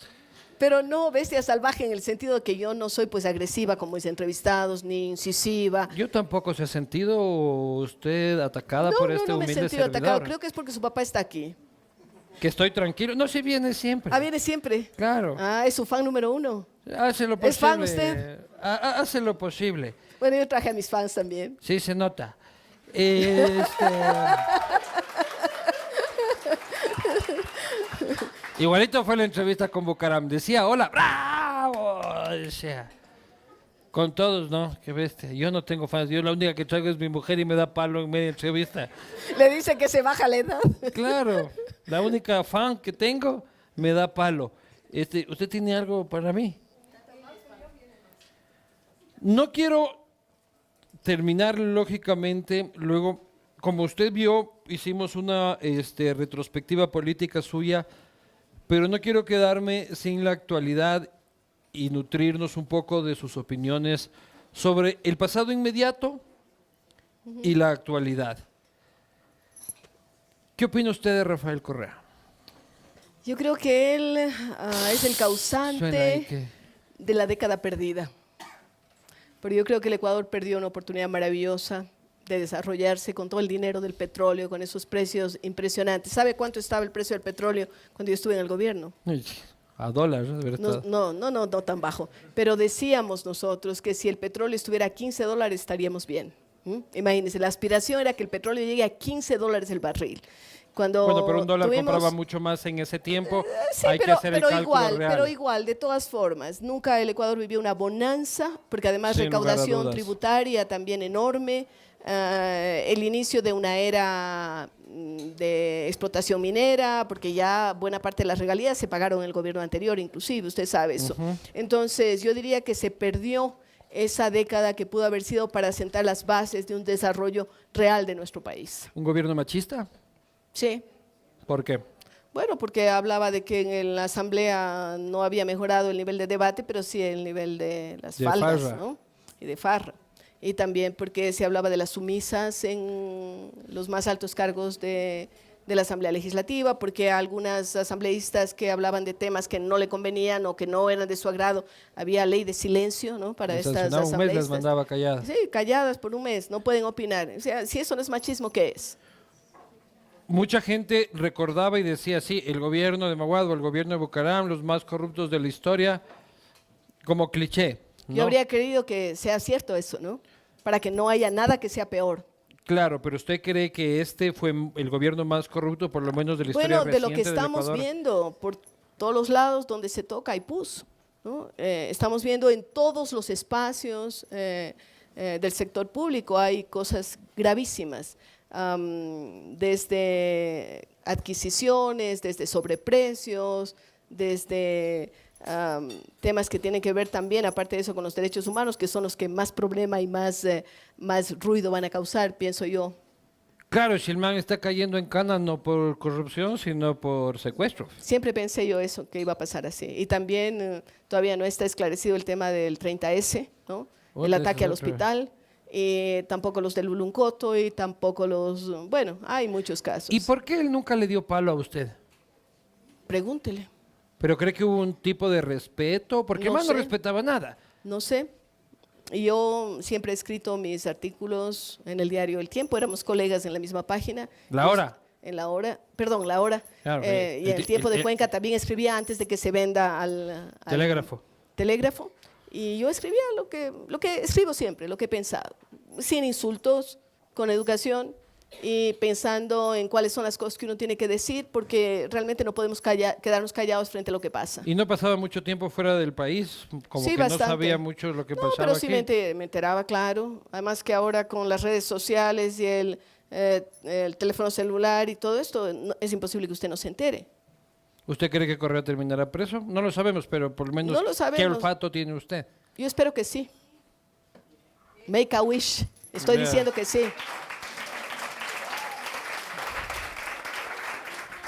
Pero no bestia salvaje en el sentido de que yo no soy pues agresiva como mis entrevistados, ni incisiva. Yo tampoco se ha sentido usted atacada por este no me he humilde sentido atacado. servidor. Creo que es porque su papá está aquí. Que estoy tranquilo. No, si viene siempre. Viene siempre. Claro. Es su fan número 1. Hace lo posible. ¿Es fan usted? Hace lo posible. Bueno, yo traje a mis fans también. Sí, se nota. Igualito fue la entrevista con Bucaram. Decía, hola, bravo. Decía, con todos, ¿no? Qué bestia. Yo no tengo fans. Yo la única que traigo es mi mujer y me da palo en media entrevista. Le dice que se baja la edad. Claro. La única fan que tengo me da palo. ¿Usted tiene algo para mí? No quiero terminar lógicamente, luego, como usted vio, hicimos una retrospectiva política suya, pero no quiero quedarme sin la actualidad y nutrirnos un poco de sus opiniones sobre el pasado inmediato y la actualidad. ¿Qué opina usted de Rafael Correa? Yo creo que él es el Suena ahí causante que- de la década perdida. Pero yo creo que el Ecuador perdió una oportunidad maravillosa de desarrollarse con todo el dinero del petróleo, con esos precios impresionantes. ¿Sabe cuánto estaba el precio del petróleo cuando yo estuve en el gobierno? Uy, a dólares, ¿no? De verdad. No tan bajo. Pero decíamos nosotros que si el petróleo estuviera a $15 estaríamos bien. Imagínense, la aspiración era que el petróleo llegue a $15 el barril. Cuando Bueno, pero un dólar tuvimos- compraba mucho más en ese tiempo. Sí, Hay que hacer el cálculo real. pero igual, de todas formas, nunca el Ecuador vivió una bonanza, porque además Sin lugar a recaudación dudas. tributaria también enorme, el inicio de una era de explotación minera, porque ya buena parte de las regalías se pagaron en el gobierno anterior, inclusive, usted sabe eso. Entonces, yo diría que se perdió esa década que pudo haber sido para sentar las bases de un desarrollo real de nuestro país. ¿Un gobierno machista? Sí. ¿Por qué? Bueno, porque hablaba de que en la asamblea no había mejorado el nivel de debate, pero sí el nivel de las De faldas, farra. ¿no? Y de farra. Y también porque se hablaba de las sumisas en los más altos cargos de la Asamblea Legislativa, porque algunas asambleístas que hablaban de temas que no le convenían o que no eran de su agrado, había ley de silencio, ¿no? Para Les estas sancionaba un mes, les asambleístas. mandaba calladas. Sí, calladas por un mes, no pueden opinar. O sea, si eso no es machismo, ¿qué es? Mucha gente recordaba y decía, sí, el gobierno de Maguad o el gobierno de Bucaram, los más corruptos de la historia, como cliché. ¿no? Yo habría querido que sea cierto eso, ¿no? Para que no haya nada que sea peor. Claro, pero ¿usted cree que este fue el gobierno más corrupto, por lo menos de la historia Bueno, de lo que reciente del estamos Ecuador? viendo por todos los lados donde se toca hay pus, ¿no? Estamos viendo en todos los espacios del sector público hay cosas gravísimas, desde adquisiciones, desde sobreprecios, desde temas que tienen que ver también, aparte de eso, con los derechos humanos, que son los que más problema y más ruido van a causar, pienso yo. Claro, si el man está cayendo en cana no por corrupción, sino por secuestro. Siempre pensé yo eso, que iba a pasar así. Y también todavía no está esclarecido el tema del 30S, ¿no? El ataque al hospital, y tampoco los del Uluncoto, y tampoco los... Bueno, hay muchos casos. ¿Y por qué él nunca le dio palo a usted? Pregúntele. ¿Pero cree que hubo un tipo de respeto? Porque el man no sé. respetaba nada. No sé. Yo siempre he escrito mis artículos en el diario El Tiempo, éramos colegas en la misma página. La Hora. En La Hora, perdón, La Hora. Claro, y en El Tiempo de Cuenca también escribía antes de que se venda al Telégrafo. Telégrafo. Y yo escribía lo que escribo siempre, lo que he pensado, sin insultos, con educación y pensando en cuáles son las cosas que uno tiene que decir, porque realmente no podemos quedarnos callados frente a lo que pasa. ¿Y no pasaba mucho tiempo fuera del país? Como Sí, que bastante. no sabía mucho lo que No, pasaba pero sí aquí. me enteraba, claro. Además que ahora con las redes sociales y el teléfono celular y todo esto, es imposible que usted no se entere. ¿Usted cree que Correa terminará preso? No lo sabemos, pero por lo menos, No lo ¿qué sabemos. olfato tiene usted? Yo espero que sí. Make a wish. Estoy Ya. diciendo que sí.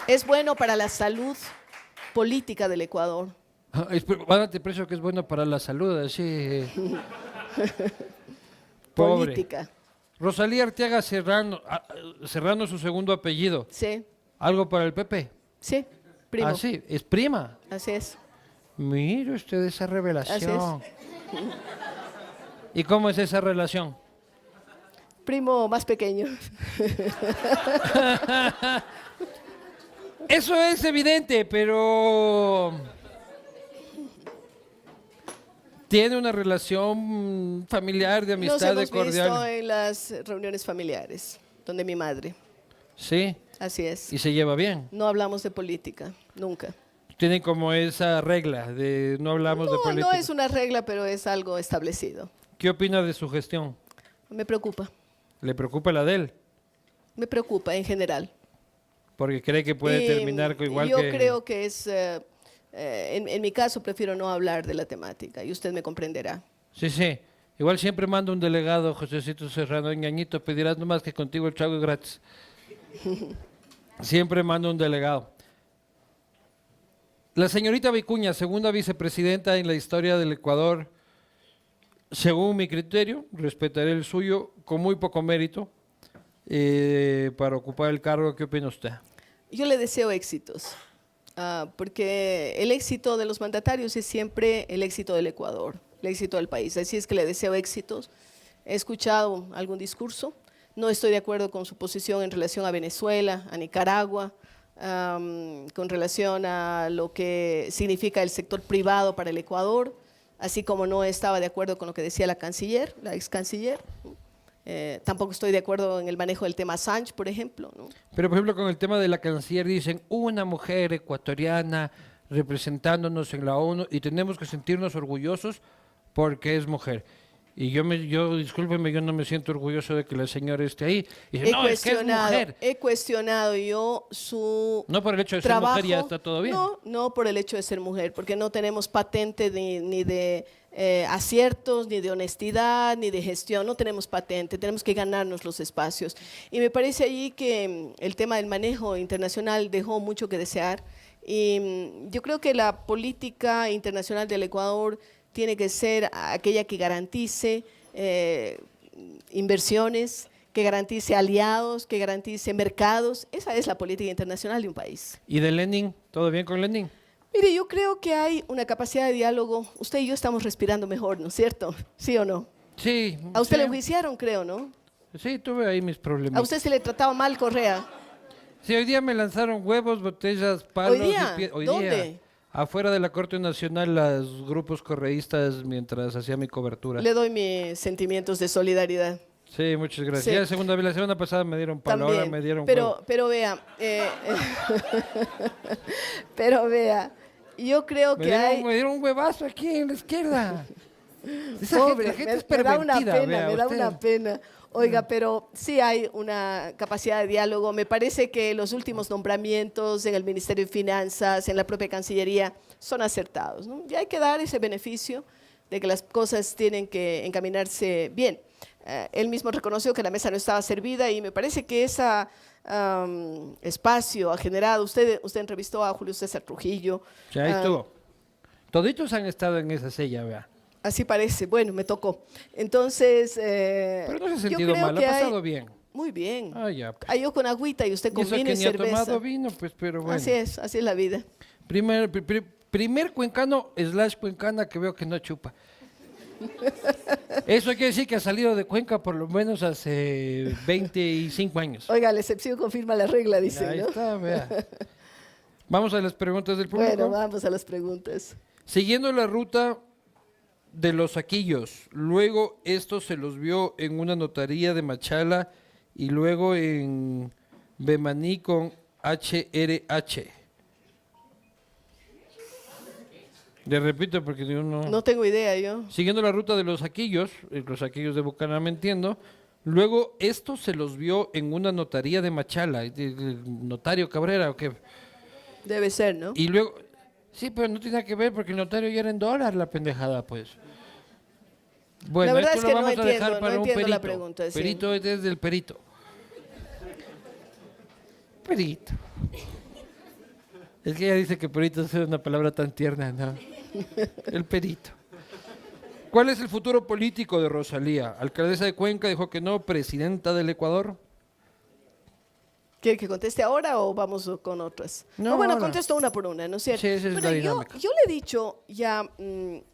Es bueno para la salud política del Ecuador. Váyate preso, que es bueno para la salud, así. Pobre. Política. Rosalía Arteaga Serrano, Serrano es su segundo apellido. Sí, ¿Algo para el PP? sí, primo. Ah, sí, es prima. Así es. Mire usted esa revelación. Así ¿Y cómo es esa relación? Primo más pequeño. Eso es evidente, pero tiene una relación familiar, de Nos amistad, de hemos visto cordial. en las reuniones familiares, donde mi madre. Sí, Así es. y se lleva bien. No hablamos de política, nunca. Tienen como esa regla de no hablamos de No, política. no es una regla, pero es algo establecido. ¿Qué opina de su gestión? Me preocupa. ¿Le preocupa la de él? Me preocupa en general. Porque cree que puede Y terminar igual yo que... creo que es, en mi caso prefiero no hablar de la temática y usted me comprenderá. Sí, sí. Igual siempre manda un delegado, Josecito Serrano, engañito, pedirás nomás que contigo el trago es gratis. Siempre manda un delegado. La señorita Vicuña, segunda vicepresidenta en la historia del Ecuador, según mi criterio, respetaré el suyo, con muy poco mérito, para ocupar el cargo. ¿Qué opina usted? Yo le deseo éxitos, porque el éxito de los mandatarios es siempre el éxito del Ecuador, el éxito del país. Así es que le deseo éxitos. He escuchado algún discurso, no estoy de acuerdo con su posición en relación a Venezuela, a Nicaragua, con relación a lo que significa el sector privado para el Ecuador, así como no estaba de acuerdo con lo que decía la canciller, la ex canciller. Tampoco estoy de acuerdo en el manejo del tema Assange, por ejemplo, ¿no? Pero, por ejemplo, con el tema de la canciller dicen una mujer ecuatoriana representándonos en la ONU y tenemos que sentirnos orgullosos porque es mujer. Y yo discúlpeme, yo no me siento orgulloso de que la señora esté ahí. Y dice, no, es que es mujer. He cuestionado yo su No por el hecho de trabajo. ser mujer ya está todo bien. No por el hecho de ser mujer, porque no tenemos patente ni de aciertos, ni de honestidad, ni de gestión, no tenemos patente, tenemos que ganarnos los espacios. Y me parece allí que el tema del manejo internacional dejó mucho que desear. Y yo creo que la política internacional del Ecuador tiene que ser aquella que garantice inversiones, que garantice aliados, que garantice mercados. Esa es la política internacional de un país. ¿Y de Lenin? ¿Todo bien con Lenin? Mire, yo creo que hay una capacidad de diálogo. Usted y yo estamos respirando mejor, ¿no es cierto? ¿Sí o no? Sí. A usted sí. le enjuiciaron, creo, ¿no? Sí, tuve ahí mis problemas. A usted se le trataba mal Correa. Sí, hoy día me lanzaron huevos, botellas, palos. ¿Hoy día? Hoy ¿Dónde? día, afuera de la Corte Nacional, los grupos correístas mientras hacía mi cobertura. Le doy mis sentimientos de solidaridad. Sí, muchas gracias. Sí. Ya la segunda vez, la semana pasada me dieron palo, ahora me dieron huevo. pero vea, pero vea, yo creo que hay... Me dieron un huevazo aquí en la izquierda. Pobre, la gente es me da una pervertida, pena, vea me da usted. una pena. Oiga, pero sí hay una capacidad de diálogo. Me parece que los últimos nombramientos en el Ministerio de Finanzas, en la propia Cancillería, son acertados, ¿no? Y hay que dar ese beneficio de que las cosas tienen que encaminarse bien. Él mismo reconoció que la mesa no estaba servida y me parece que ese espacio ha generado, usted entrevistó a Julio César Trujillo. Ya estuvo. Toditos han estado en esa silla, vea. Así parece, bueno, me tocó. Entonces, Pero no se ha yo sentido creo mal, ha que pasado bien. muy bien. Ah, ya. Pues. Yo con agüita y usted Y con eso vino que y ni ha cerveza. tomado vino, pues, pero bueno. Así es la vida. Primer cuencano / cuencana que veo que no chupa. Eso quiere decir que ha salido de Cuenca por lo menos hace 25 años. Oiga, la excepción confirma la regla, dice, Ahí ¿no? está, vea. Vamos a las preguntas del público. Bueno, vamos a las preguntas. Siguiendo la ruta de los saquillos, luego esto se los vio en una notaría de Machala y luego en Bemaní con HRH. Le repito porque yo no... No tengo idea yo. Siguiendo la ruta de los saquillos de Bucaram entiendo, luego esto se los vio en una notaría de Machala, el notario Cabrera o qué. Debe ser, ¿no? Y luego, sí, pero no tiene nada que ver porque el notario ya era en dólar la pendejada, pues. Bueno, La verdad esto es que lo no vamos a entiendo, dejar no para un entiendo perito. la pregunta, sí. Perito es desde el perito. Perito. Es que ella dice que perito es una palabra tan tierna, ¿no? El perito. ¿Cuál es el futuro político de Rosalía? Alcaldesa de Cuenca dijo que no, presidenta del Ecuador. ¿Quiere que conteste ahora o vamos con otras? No, Bueno, ahora. contesto una por una, ¿no es cierto? Sí, esa es Bueno, la yo dinámica. le he dicho ya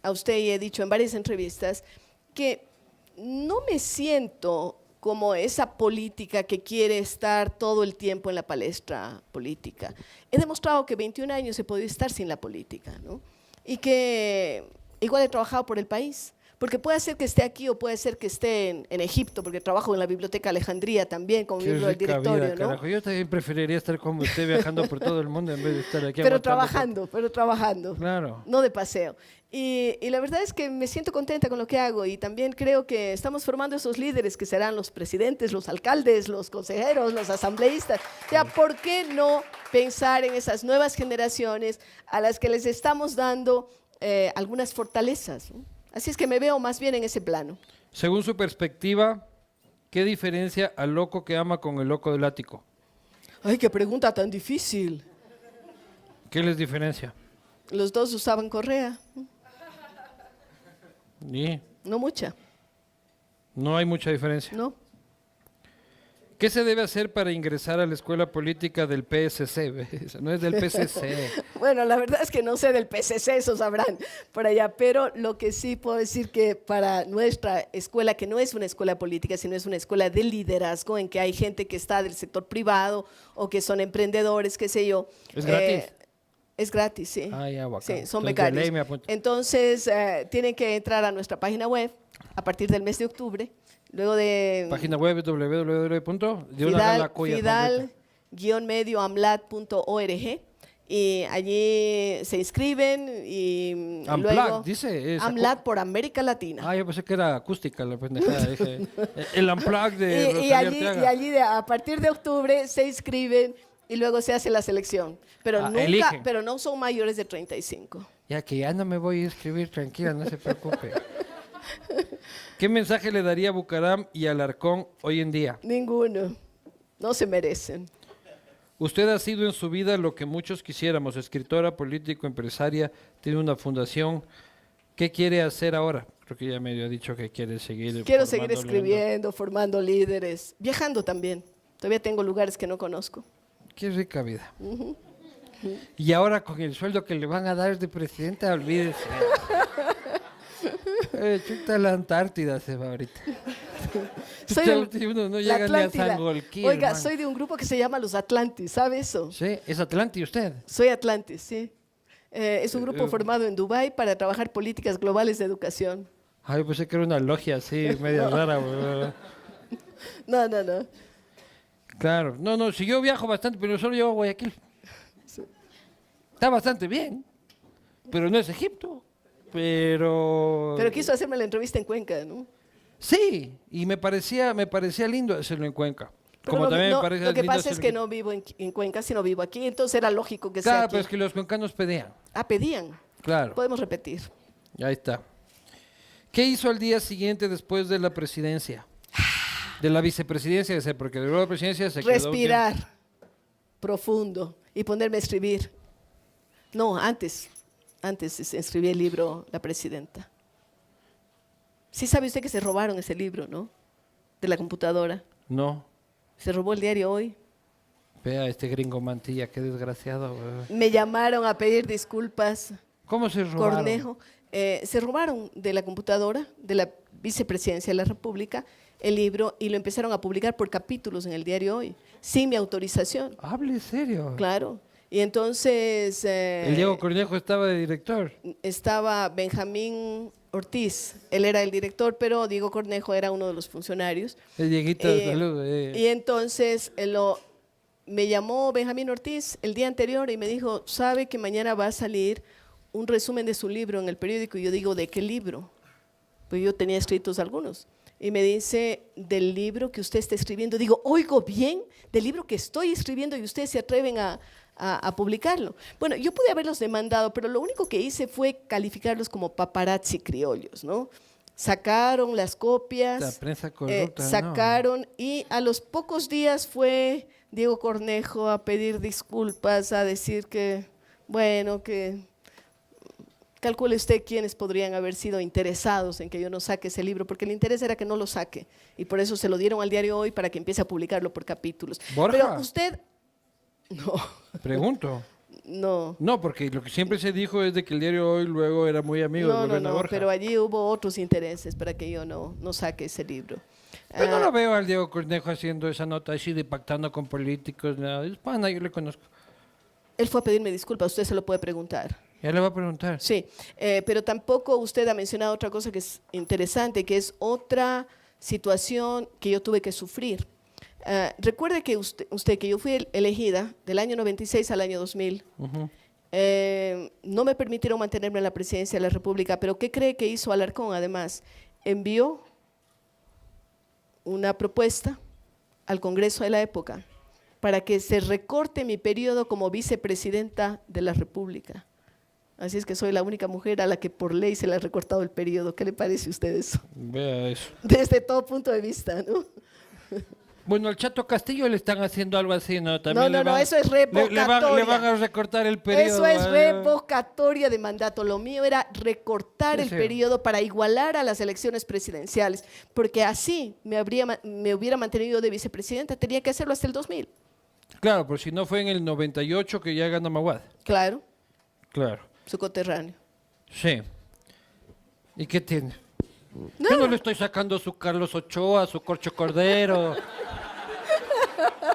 a usted y he dicho en varias entrevistas que no me siento como esa política que quiere estar todo el tiempo en la palestra política. He demostrado que 21 años he podido estar sin la política, ¿no? Y que igual he trabajado por el país. Porque puede ser que esté aquí o puede ser que esté en Egipto, porque trabajo en la Biblioteca Alejandría también como Qué miembro del rica directorio, vida, ¿no? carajo. Yo también preferiría estar como usted viajando por todo el mundo en vez de estar aquí Pero aguantando trabajando, Claro. no de paseo. Y la verdad es que me siento contenta con lo que hago y también creo que estamos formando esos líderes que serán los presidentes, los alcaldes, los consejeros, los asambleístas. O sea, ¿por qué no pensar en esas nuevas generaciones a las que les estamos dando algunas fortalezas, ¿no? Así es que me veo más bien en ese plano. Según su perspectiva, ¿qué diferencia al loco que ama con el loco del ático? Ay, qué pregunta tan difícil. ¿Qué les diferencia? Los dos usaban correa, Y no mucha, no hay mucha diferencia. ¿no? ¿Qué se debe hacer para ingresar a la escuela política del PSC? ¿Ves? No es del PCC. Bueno, la verdad es que no sé del PCC, eso sabrán por allá, pero lo que sí puedo decir que para nuestra escuela, que no es una escuela política, sino es una escuela de liderazgo en que hay gente que está del sector privado o que son emprendedores, qué sé yo. ¿Es gratis? Es gratis, sí. Ah, ya, bacán. Sí, son Entonces, de ley becarios. me apunto. Entonces, tienen que entrar a nuestra página web a partir del mes de octubre. Luego de Página web Fidal-medioamlat.org y allí se inscriben y Amplac, luego dice. AMLAT por América Latina. Ah, yo pensé que era acústica la pendejada. Dije, el Amplac de y Rosalía allí, Arteaga. a partir de octubre se inscriben y luego se hace la selección. Pero eligen. pero no son mayores de 35. Ya que ya no me voy a inscribir, tranquila, no se preocupe. ¿Qué mensaje le daría a Bucaram y Alarcón hoy en día? Ninguno. No se merecen. Usted ha sido en su vida lo que muchos quisiéramos, escritora, político, empresaria, tiene una fundación. ¿Qué quiere hacer ahora? Creo que ya medio ha dicho que quiere seguir. Quiero seguir formando, escribiendo, formando líderes, viajando también. Todavía tengo lugares que no conozco. Qué rica vida. Y ahora con el sueldo que le van a dar de presidenta, olvídese. Chuta a la Antártida se va ahorita. Uno no la llega ni a Atlántida. Sangolquí, Oiga, hermano. soy de un grupo que se llama Los Atlantis, ¿sabe eso? Sí, es Atlanti usted. Soy Atlantis, sí. Es un grupo formado en Dubái para trabajar políticas globales de educación. Ay, pensé que era una logia así, media rara. Güey. No, no, no. Claro, no, si yo viajo bastante, pero solo llevo a Guayaquil. Está bastante bien, pero no es Egipto. Pero Pero quiso hacerme la entrevista en Cuenca, ¿no? Sí, y me parecía lindo hacerlo en Cuenca. Pero Como no- también no, me parece lo que lindo pasa es hacerlo que no vivo en Cuenca, sino vivo aquí, entonces era lógico que sea Claro, aquí. pero es que los cuencanos pedían. Ah, pedían. Claro, Podemos repetir. ahí está. ¿Qué hizo al día siguiente después de la presidencia? De la vicepresidencia, porque de la presidencia se quedó un tiempo. Respirar profundo y ponerme a escribir. No, antes escribí el libro La Presidenta. Sí sabe usted que se robaron ese libro, ¿no? De la computadora. No, Se robó el diario Hoy. vea este gringo Mantilla, qué desgraciado. Güey. Me llamaron a pedir disculpas. ¿Cómo se robaron? Cornejo. Se robaron de la computadora de la vicepresidencia de la República el libro y lo empezaron a publicar por capítulos en el diario Hoy, sin mi autorización. Hable serio. Claro. Y entonces El Diego Cornejo estaba de director. estaba Benjamín Ortiz, él era el director, pero Diego Cornejo era uno de los funcionarios. El Dieguito, salud. Y entonces me llamó Benjamín Ortiz el día anterior y me dijo, ¿sabe que mañana va a salir un resumen de su libro en el periódico? Y yo digo, ¿de qué libro? Pues yo tenía escritos algunos. Y me dice, del libro que usted está escribiendo. Digo, oigo bien, del libro que estoy escribiendo y ustedes se atreven a publicarlo. Bueno, yo pude haberlos demandado, pero lo único que hice fue calificarlos como paparazzi criollos, ¿no? Sacaron las copias, La prensa corrupta, sacaron y a los pocos días fue Diego Cornejo a pedir disculpas, a decir que, bueno, que calcule usted quiénes podrían haber sido interesados en que yo no saque ese libro, porque el interés era que no lo saque y por eso se lo dieron al diario Hoy para que empiece a publicarlo por capítulos. Borja. Pero usted, no, Pregunto. no. No, porque lo que siempre se dijo es de que el diario Hoy luego era muy amigo del gobierno de Borja. Pero allí hubo otros intereses para que yo no saque ese libro. Pero no lo veo al Diego Cornejo haciendo esa nota así de pactando con políticos, nada. Es pana, yo le conozco. Él fue a pedirme disculpas, usted se lo puede preguntar. Ya le va a preguntar. Sí, pero tampoco usted ha mencionado otra cosa que es interesante, que es otra situación que yo tuve que sufrir. Recuerde que usted que yo fui elegida del año 96 al año 2000. Ujú. No me permitieron mantenerme en la presidencia de la República, pero ¿qué cree que hizo Alarcón? Además, envió una propuesta al Congreso de la época para que se recorte mi periodo como vicepresidenta de la República. Así es que soy la única mujer a la que por ley se le ha recortado el periodo. ¿Qué le parece a usted eso? Vea eso. Desde todo punto de vista, ¿no? Bueno, al Chato Castillo le están haciendo algo así, ¿no? No, eso es revocatoria. Le van a recortar el periodo. Eso es revocatoria de mandato. Lo mío era recortar el periodo para igualar a las elecciones presidenciales, porque así me hubiera mantenido de vicepresidenta. Tenía que hacerlo hasta el 2000. Claro, por si no fue en el 98 que ya ganó Maguad. Claro, Claro. su coterráneo. Sí. ¿Y qué tiene? No. Yo no le estoy sacando su Carlos Ochoa, su Corcho Cordero.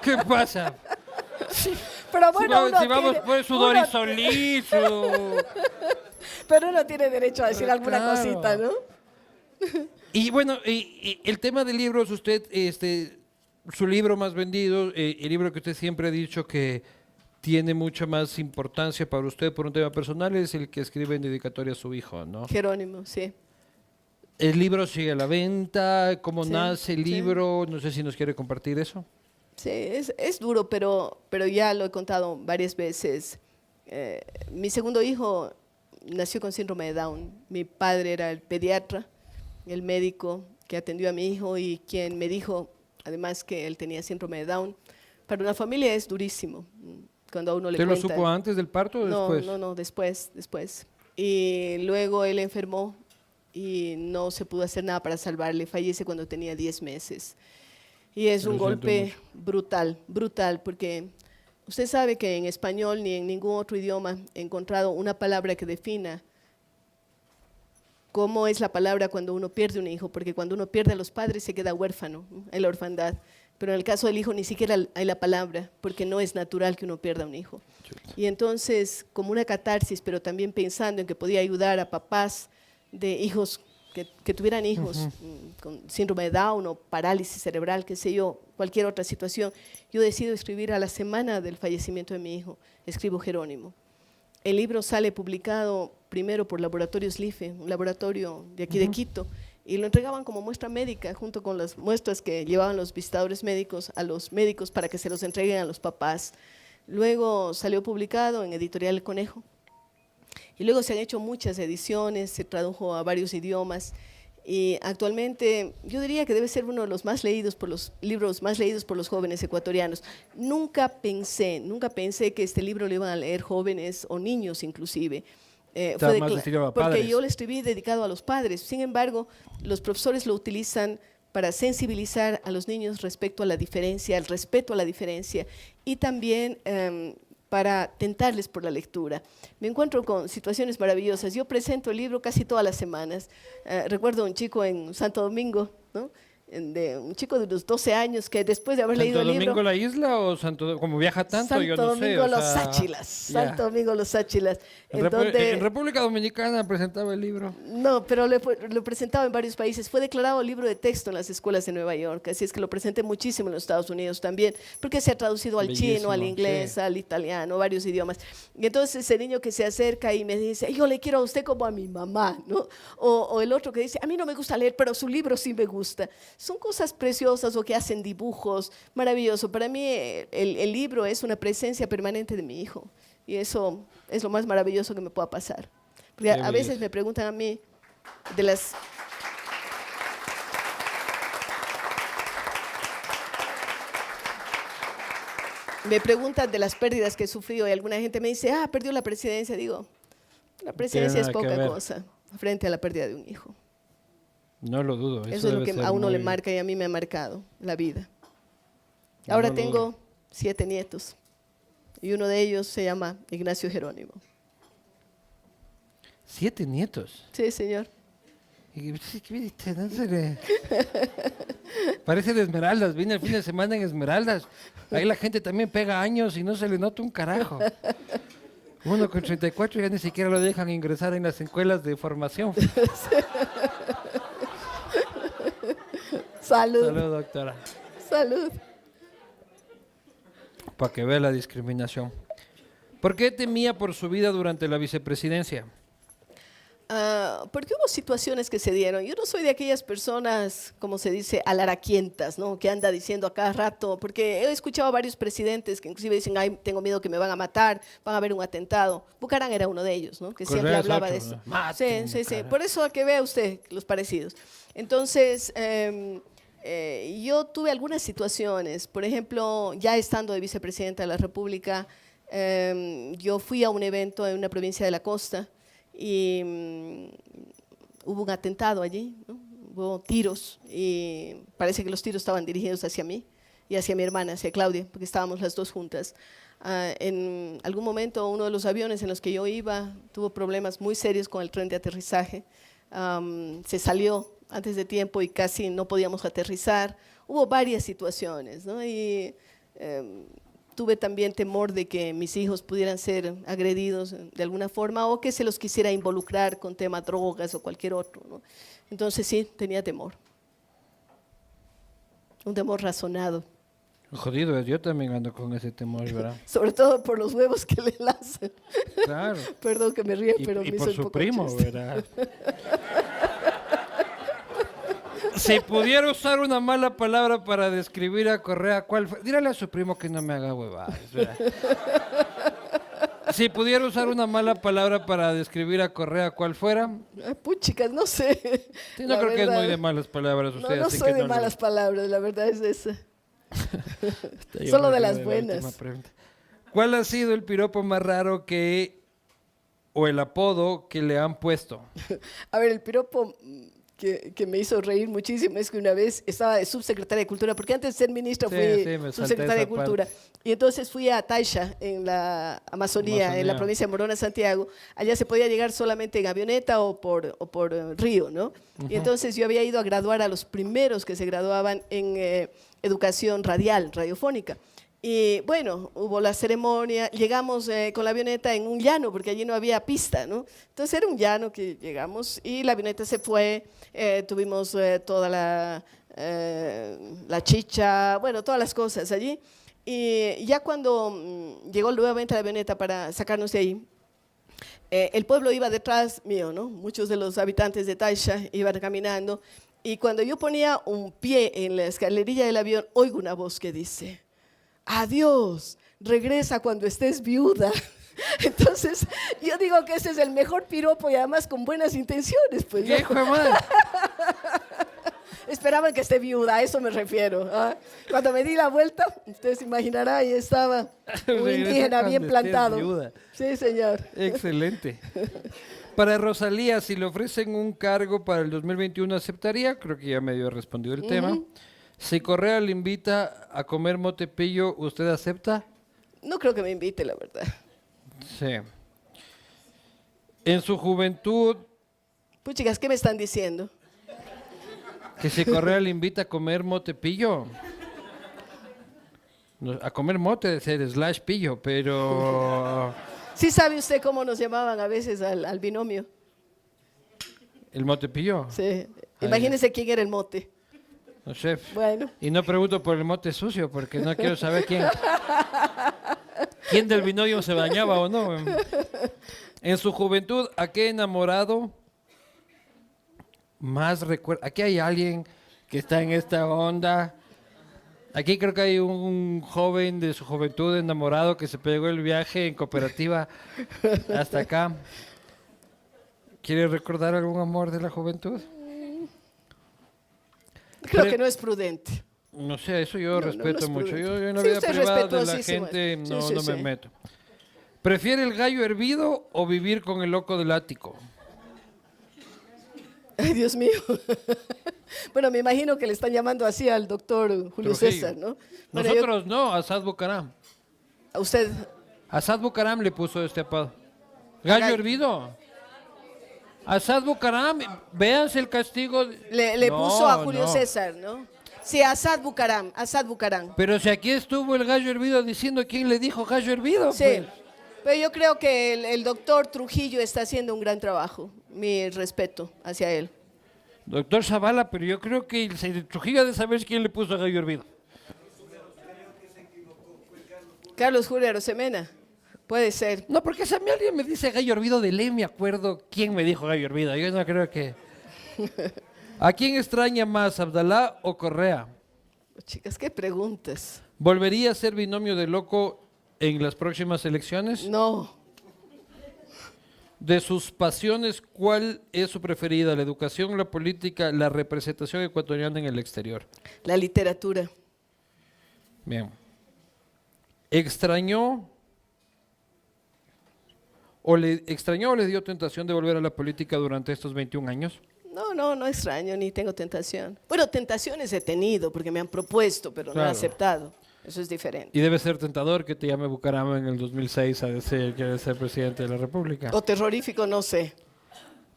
¿Qué pasa? Pero bueno, si vamos por su Doris Solís, pero uno tiene derecho a decir alguna Claro. cosita, ¿no? Y bueno, y el tema de libros, usted, su libro más vendido, el libro que usted siempre ha dicho que tiene mucha más importancia para usted por un tema personal, es el que escribe en dedicatoria a su hijo, ¿no? Jerónimo, sí. ¿El libro sigue a la venta? ¿Cómo Sí, nace el sí. libro? No sé si nos quiere compartir eso. Sí, es duro, pero ya lo he contado varias veces. Mi segundo hijo nació con síndrome de Down. Mi padre era el pediatra, el médico que atendió a mi hijo y quien me dijo, además, que él tenía síndrome de Down. Para una familia es durísimo. Cuando a uno le ¿Usted lo cuentan. supo antes del parto o después? No, después. Y luego él enfermó y no se pudo hacer nada para salvarle. Fallece cuando tenía 10 meses. Y es un Lo siento golpe brutal, porque usted sabe que en español ni en ningún otro idioma he encontrado una palabra que defina cómo es la palabra cuando uno pierde un hijo, porque cuando uno pierde a los padres se queda huérfano, ¿no? En la orfandad. Pero en el caso del hijo ni siquiera hay la palabra, porque no es natural que uno pierda un hijo. Y entonces, como una catarsis, pero también pensando en que podía ayudar a papás de hijos que tuvieran hijos con síndrome de Down o parálisis cerebral, qué sé yo, cualquier otra situación, yo decido escribir a la semana del fallecimiento de mi hijo, escribo Jerónimo. El libro sale publicado primero por Laboratorios LIFE, un laboratorio de aquí de Quito, y lo entregaban como muestra médica junto con las muestras que llevaban los visitadores médicos a los médicos para que se los entreguen a los papás. Luego salió publicado en Editorial El Conejo y luego se han hecho muchas ediciones, se tradujo a varios idiomas y actualmente yo diría que debe ser uno de los más leídos por los libros más leídos por los jóvenes ecuatorianos. Nunca pensé que este libro lo iban a leer jóvenes o niños inclusive. Porque yo lo escribí dedicado a los padres. Sin embargo, los profesores lo utilizan para sensibilizar a los niños respecto a la diferencia, al respeto a la diferencia y también para tentarles por la lectura. Me encuentro con situaciones maravillosas. Yo presento el libro casi todas las semanas. Recuerdo un chico en Santo Domingo, ¿no? Un chico de unos 12 años que después de haber leído el libro… ¿Santo Domingo la isla o como viaja tanto? Yo no sé. Santo Domingo Los Sáchilas. Santo Domingo Los Sáchilas. En República Dominicana presentaba el libro. No, pero lo presentaba en varios países. Fue declarado libro de texto en las escuelas de Nueva York, así es que lo presenté muchísimo en los Estados Unidos también, porque se ha traducido al chino, al inglés, al italiano, varios idiomas. Y entonces ese niño que se acerca y me dice, yo le quiero a usted como a mi mamá, ¿no? O el otro que dice, a mí no me gusta leer, pero su libro sí me gusta. Son cosas preciosas o que hacen dibujos, maravilloso. Para mí el libro es una presencia permanente de mi hijo y eso es lo más maravilloso que me pueda pasar. Porque a veces me preguntan a mí de las… Me preguntan de las pérdidas que he sufrido y alguna gente me dice, perdió la presidencia. Digo, la presidencia es poca cosa frente a la pérdida de un hijo. No lo dudo. Eso es lo que a uno le marca y a mí me ha marcado la vida. Ahora tengo 7 nietos y uno de ellos se llama Ignacio Jerónimo. ¿7 nietos? Sí, señor. Parece de Esmeraldas. Vine el fin de semana en Esmeraldas. Ahí la gente también pega años y no se le nota un carajo. Uno con 34 ya ni siquiera lo dejan ingresar en las escuelas de formación. Salud. Salud, doctora. Salud. Para que vea la discriminación. ¿Por qué temía por su vida durante la vicepresidencia? Porque hubo situaciones que se dieron. Yo no soy de aquellas personas, como se dice, alaraquientas, ¿no? Que anda diciendo a cada rato, porque he escuchado a varios presidentes que inclusive dicen, ay, tengo miedo que me van a matar, van a haber un atentado. Bucarán era uno de ellos, ¿no? Que siempre hablaba de eso. Sí. Por eso que vea usted los parecidos. Entonces, yo tuve algunas situaciones, por ejemplo, ya estando de vicepresidenta de la República, yo fui a un evento en una provincia de la costa y hubo un atentado allí, ¿no? Hubo tiros y parece que los tiros estaban dirigidos hacia mí y hacia mi hermana, hacia Claudia, porque estábamos las dos juntas. En algún momento uno de los aviones en los que yo iba tuvo problemas muy serios con el tren de aterrizaje, se salió antes de tiempo y casi no podíamos aterrizar. Hubo varias situaciones, ¿no? Y tuve también temor de que mis hijos pudieran ser agredidos de alguna forma o que se los quisiera involucrar con temas drogas o cualquier otro, ¿no? Entonces sí, tenía temor. Un temor razonado. Jodido, yo también ando con ese temor, ¿verdad? Sobre todo por los huevos que le lanzan. Claro. Perdón que me ría, pero me hizo por un su poco primo, chiste. ¿verdad? Si pudiera usar una mala palabra para describir a Correa, ¿cuál fue? Dígale a su primo que no me haga huevadas, ¿verdad? Si pudiera usar una mala palabra para describir a Correa, ¿cuál fuera? Puchicas, no sé. Sí, no creo que es muy de malas palabras usted. No así soy que de no malas palabras, la verdad es esa. Solo de las buenas. ¿Cuál ha sido el piropo más raro o el apodo que le han puesto? A ver, el piropo que me hizo reír muchísimo es que una vez estaba de subsecretaria de Cultura, porque antes de ser ministra fui subsecretaria de Cultura. Y entonces fui a Taisha, en la Amazonía, en la provincia de Morona, Santiago. Allá se podía llegar solamente en avioneta o por río, ¿no? Y entonces yo había ido a graduar a los primeros que se graduaban en educación radiofónica. Y bueno, hubo la ceremonia, llegamos con la avioneta en un llano, porque allí no había pista, ¿no? Entonces era un llano que llegamos y la avioneta se fue, tuvimos toda la chicha, bueno, todas las cosas allí. Y ya cuando llegó nuevamente la avioneta para sacarnos de ahí, el pueblo iba detrás mío, ¿no? Muchos de los habitantes de Taisha iban caminando y cuando yo ponía un pie en la escalerilla del avión, oigo una voz que dice, adiós, regresa cuando estés viuda. Entonces, yo digo que ese es el mejor piropo y además con buenas intenciones, pues, ¿no? ¿Qué hijo de madre? Esperaban que esté viuda, a eso me refiero. ¿Ah? Cuando me di la vuelta, usted se imaginará, ahí estaba un Regresa indígena bien cuando estés plantado. viuda. Sí, señor. Excelente. Para Rosalía, si le ofrecen un cargo para el 2021, ¿aceptaría? Creo que ya medio respondió el tema. Si Correa le invita a comer motepillo, ¿usted acepta? No creo que me invite, la verdad. Sí. En su juventud, Pues chicas, ¿qué me están diciendo? que si Correa le invita a comer motepillo. No, a comer mote de ser slash pillo, pero ¿Sí sabe usted cómo nos llamaban a veces al binomio? el motepillo, Sí. Imagínese quién era el mote. no sé. Bueno. Y no pregunto por el mote sucio, porque no quiero saber quién del binomio se bañaba o no. En su juventud, ¿a qué enamorado más recuerda? Aquí hay alguien que está en esta onda. Aquí creo que hay un joven de su juventud enamorado que se pegó el viaje en cooperativa hasta acá. ¿Quiere recordar algún amor de la juventud? Creo que no es prudente. No sé, eso yo No, respeto no es mucho. prudente. Yo en la Sí, vida usted es privada de la respetuosísimo. gente Sí, no, sí, no me sí. meto. ¿Prefiere el gallo hervido o vivir con el loco del ático? Ay, Dios mío. Bueno, me imagino que le están llamando así al doctor Julio Trujillo. César, ¿no? Bueno, Nosotros no, Asad Bucaram. a usted, Asad Bucaram le puso este apodo. Gallo Gallo. hervido. Asad Bucaram, véanse el castigo. le No, puso a Julio no. César, ¿no? Sí, Asad Bucaram, Asad Bucaram. Pero si aquí estuvo el gallo hervido diciendo quién le dijo gallo hervido. Sí, pues. pero yo creo que el doctor Trujillo está haciendo un gran trabajo. Mi respeto hacia él. Doctor Zavala, pero yo creo que el señor Trujillo ha de saber quién le puso a gallo hervido. Carlos Julio Arosemena, puede ser. No, porque si a mí alguien me dice gallo hervido de ley, me acuerdo quién me dijo gallo hervido. Yo no creo que... ¿A quién extraña más, Abdalá o Correa? Chicas, qué preguntas. ¿Volvería a ser binomio de loco en las próximas elecciones? No, De sus pasiones, ¿cuál es su preferida? ¿La educación, la política, la representación ecuatoriana en el exterior? la literatura. Bien. ¿Extrañó o le dio tentación de volver a la política durante estos 21 años? No extraño ni tengo tentación. Bueno, tentaciones he tenido porque me han propuesto, pero no he Claro. aceptado. Eso es diferente. Y debe ser tentador que te llame Bucaram en el 2006 a decir que quieres ser presidente de la República. O terrorífico, no sé.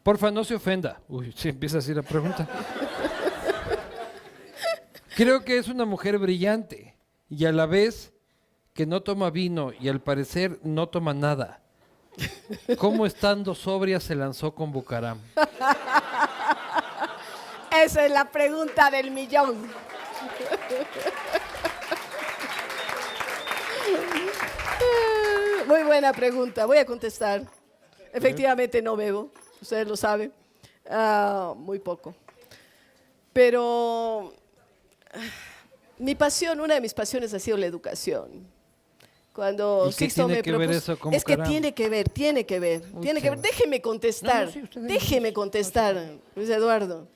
Porfa, no se ofenda. Uy, sí, empieza así la pregunta. Creo que es una mujer brillante y a la vez que no toma vino y al parecer no toma nada. ¿Cómo estando sobria se lanzó con Bucaram? Esa es la pregunta del millón. Muy buena pregunta. Voy a contestar. Efectivamente no bebo. Ustedes lo saben. Muy poco. Pero mi pasión, una de mis pasiones ha sido la educación. Cuando ¿Y qué Sixto tiene me que ver propuso, eso con es que Bucaram? tiene que ver, tiene que ver. Déjeme contestar, No, no, sí, usted diga. déjeme contestar, Luis Eduardo.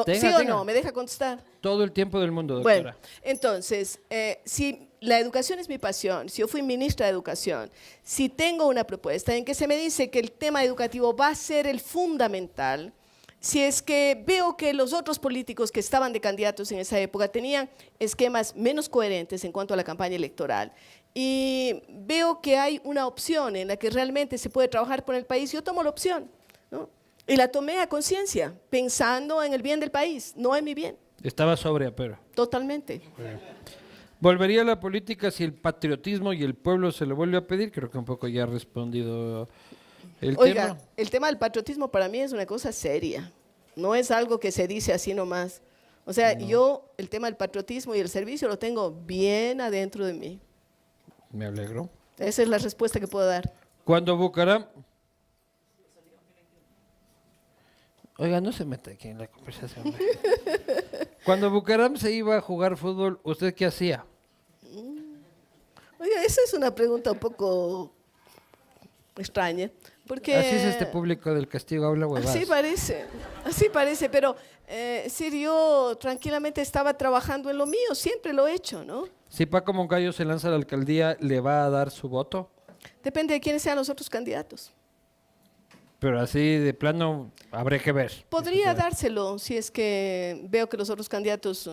Tenga, ¿Sí o tenga. no? ¿Me deja contestar? Todo el tiempo del mundo, doctora. Bueno, entonces, si la educación es mi pasión, si yo fui ministra de Educación, si tengo una propuesta en que se me dice que el tema educativo va a ser el fundamental, si es que veo que los otros políticos que estaban de candidatos en esa época tenían esquemas menos coherentes en cuanto a la campaña electoral, y veo que hay una opción en la que realmente se puede trabajar por el país, yo tomo la opción, ¿no? Y la tomé a conciencia, pensando en el bien del país, no en mi bien, Estaba sobria, pero... totalmente. ¿Volvería a la política si el patriotismo y el pueblo se lo vuelve a pedir? Creo que un poco ya ha respondido el Oiga, tema. el tema del patriotismo para mí es una cosa seria, no es algo que se dice así nomás. O sea, yo el tema del patriotismo y el servicio lo tengo bien adentro de mí. Me alegro. Esa es la respuesta que puedo dar. Cuando Bucaram... Oiga, no se meta aquí en la conversación. Cuando Bucaram se iba a jugar fútbol, ¿usted qué hacía? Oye, esa es una pregunta un poco extraña, porque... Así es este público del Castigo, habla huevadas. Así parece, pero sí, yo tranquilamente estaba trabajando en lo mío, siempre lo he hecho, ¿no? Si Paco Moncayo se lanza a la alcaldía, ¿le va a dar su voto? Depende de quiénes sean los otros candidatos. Pero así de plano habrá que ver. Podría dárselo si es que veo que los otros candidatos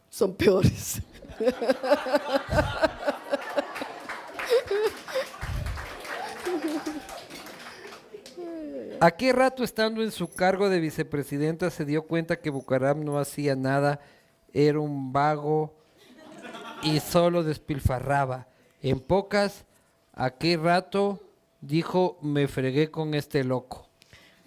son peores. ¿A qué rato estando en su cargo de vicepresidenta se dio cuenta que Bucaram no hacía nada, era un vago y solo despilfarraba? En pocas, ¿a qué rato dijo me fregué con este loco?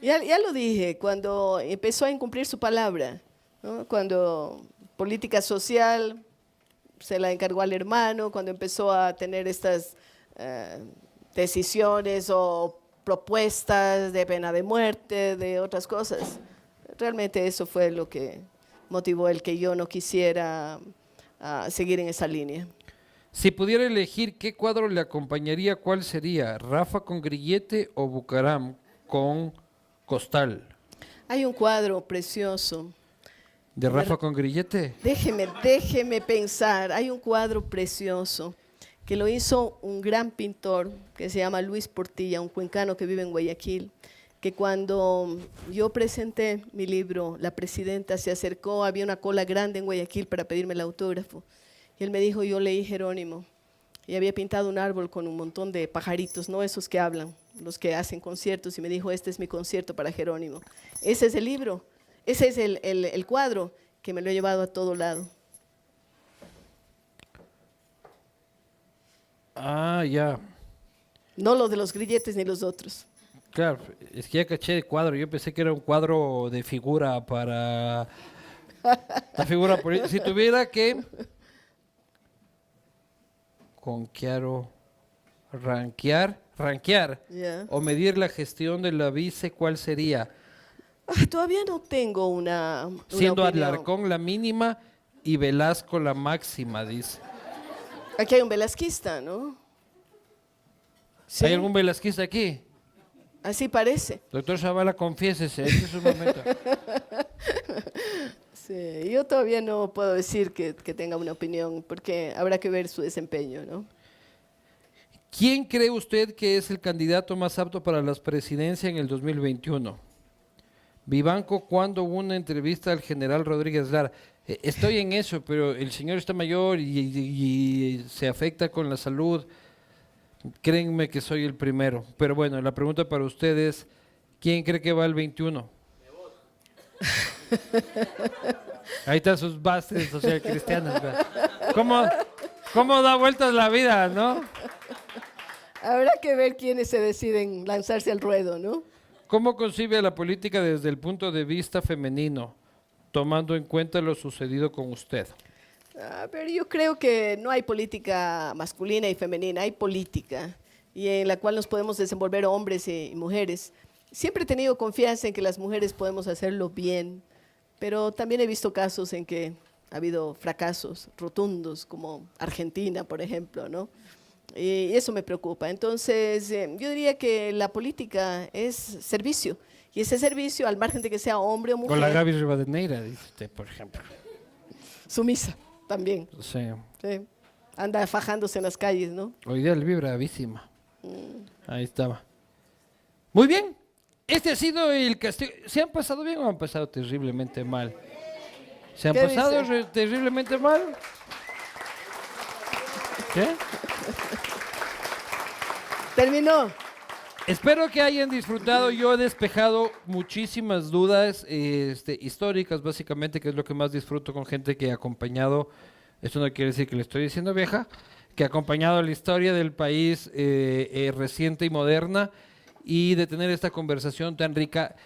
Ya lo dije, cuando empezó a incumplir su palabra, ¿no? Cuando política social se la encargó al hermano, cuando empezó a tener estas decisiones o propuestas de pena de muerte, de otras cosas. Realmente eso fue lo que motivó el que yo no quisiera seguir en esa línea. Si pudiera elegir qué cuadro le acompañaría, ¿cuál sería? ¿Rafa con grillete o Bucaram con costal? Hay un cuadro precioso. ¿De Rafa con grillete? Déjeme pensar. Hay un cuadro precioso que lo hizo un gran pintor que se llama Luis Portilla, un cuencano que vive en Guayaquil, que cuando yo presenté mi libro, la presidenta se acercó, había una cola grande en Guayaquil para pedirme el autógrafo. Y él me dijo, yo leí Jerónimo, y había pintado un árbol con un montón de pajaritos, no esos que hablan, los que hacen conciertos, y me dijo, este es mi concierto para Jerónimo. Ese es el libro, ese es el cuadro que me lo he llevado a todo lado. Ah, ya. No los de los grilletes ni los otros. Claro, es que ya caché el cuadro. Yo pensé que era un cuadro de figura para... La figura política. Si tuviera que... rankear Yeah. o medir la gestión de la vice, ¿cuál sería? Todavía no tengo una Siendo opinión. Alarcón la mínima y Velasco la máxima, dice. Aquí hay un velasquista, ¿no? Sí, ¿Hay algún velasquista aquí? así parece. Doctor Zavala, confiésese, este es su momento. Sí, yo todavía no puedo decir que tenga una opinión, porque habrá que ver su desempeño, ¿no? ¿Quién cree usted que es el candidato más apto para la presidencia en el 2021? Vivanco, cuando hubo una entrevista al general Rodríguez Lara. Estoy en eso, pero el señor está mayor y se afecta con la salud. Créanme que soy el primero. Pero bueno, la pregunta para ustedes, ¿quién cree que va al 21? Ahí están sus bases social cristianas. ¿Cómo da vueltas la vida, no? Habrá que ver quiénes se deciden lanzarse al ruedo, ¿no? ¿Cómo concibe la política desde el punto de vista femenino, tomando en cuenta lo sucedido con usted? Pero yo creo que no hay política masculina y femenina, hay política, y en la cual nos podemos desenvolver hombres y mujeres. Siempre he tenido confianza en que las mujeres podemos hacerlo bien, pero también he visto casos en que ha habido fracasos rotundos, como Argentina, por ejemplo, ¿no? Y eso me preocupa. Entonces, yo diría que la política es servicio, y ese servicio, al margen de que sea hombre o mujer, Con la Gaby Rivadeneira, dice usted, por ejemplo. sumisa también. Sí. Sí. Anda fajándose en las calles, ¿no? Hoy día el vi bravísima. Ahí estaba. Muy bien. Este ha sido el castigo. ¿Se han pasado bien o han pasado terriblemente mal? ¿Se han ¿Qué pasado dice? terriblemente mal? ¿Qué? Terminó. Espero que hayan disfrutado. Yo he despejado muchísimas dudas históricas, básicamente, que es lo que más disfruto con gente que ha acompañado, esto no quiere decir que le estoy diciendo vieja, que ha acompañado la historia del país reciente y moderna, y de tener esta conversación tan rica.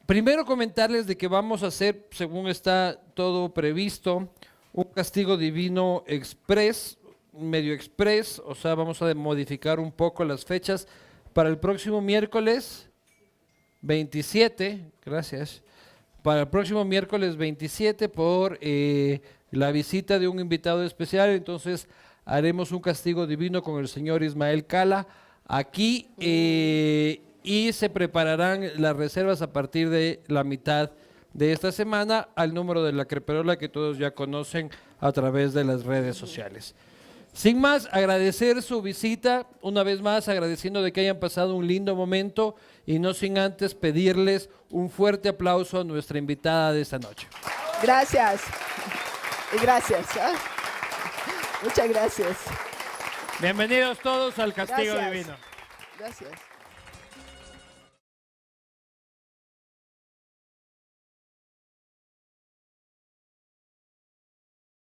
Primero comentarles de que vamos a hacer, según está todo previsto, un castigo divino express, medio express, o sea, vamos a modificar un poco las fechas para el próximo miércoles 27, gracias, para el próximo miércoles 27 por la visita de un invitado especial. Entonces haremos un castigo divino con el señor Ismael Cala aquí y se prepararán las reservas a partir de la mitad de esta semana al número de la creperola que todos ya conocen a través de las redes sociales. Sin más, agradecer su visita, una vez más agradeciendo de que hayan pasado un lindo momento y no sin antes pedirles un fuerte aplauso a nuestra invitada de esta noche. Gracias. Y gracias. Muchas gracias. Bienvenidos todos al Castigo Gracias. Divino. Gracias.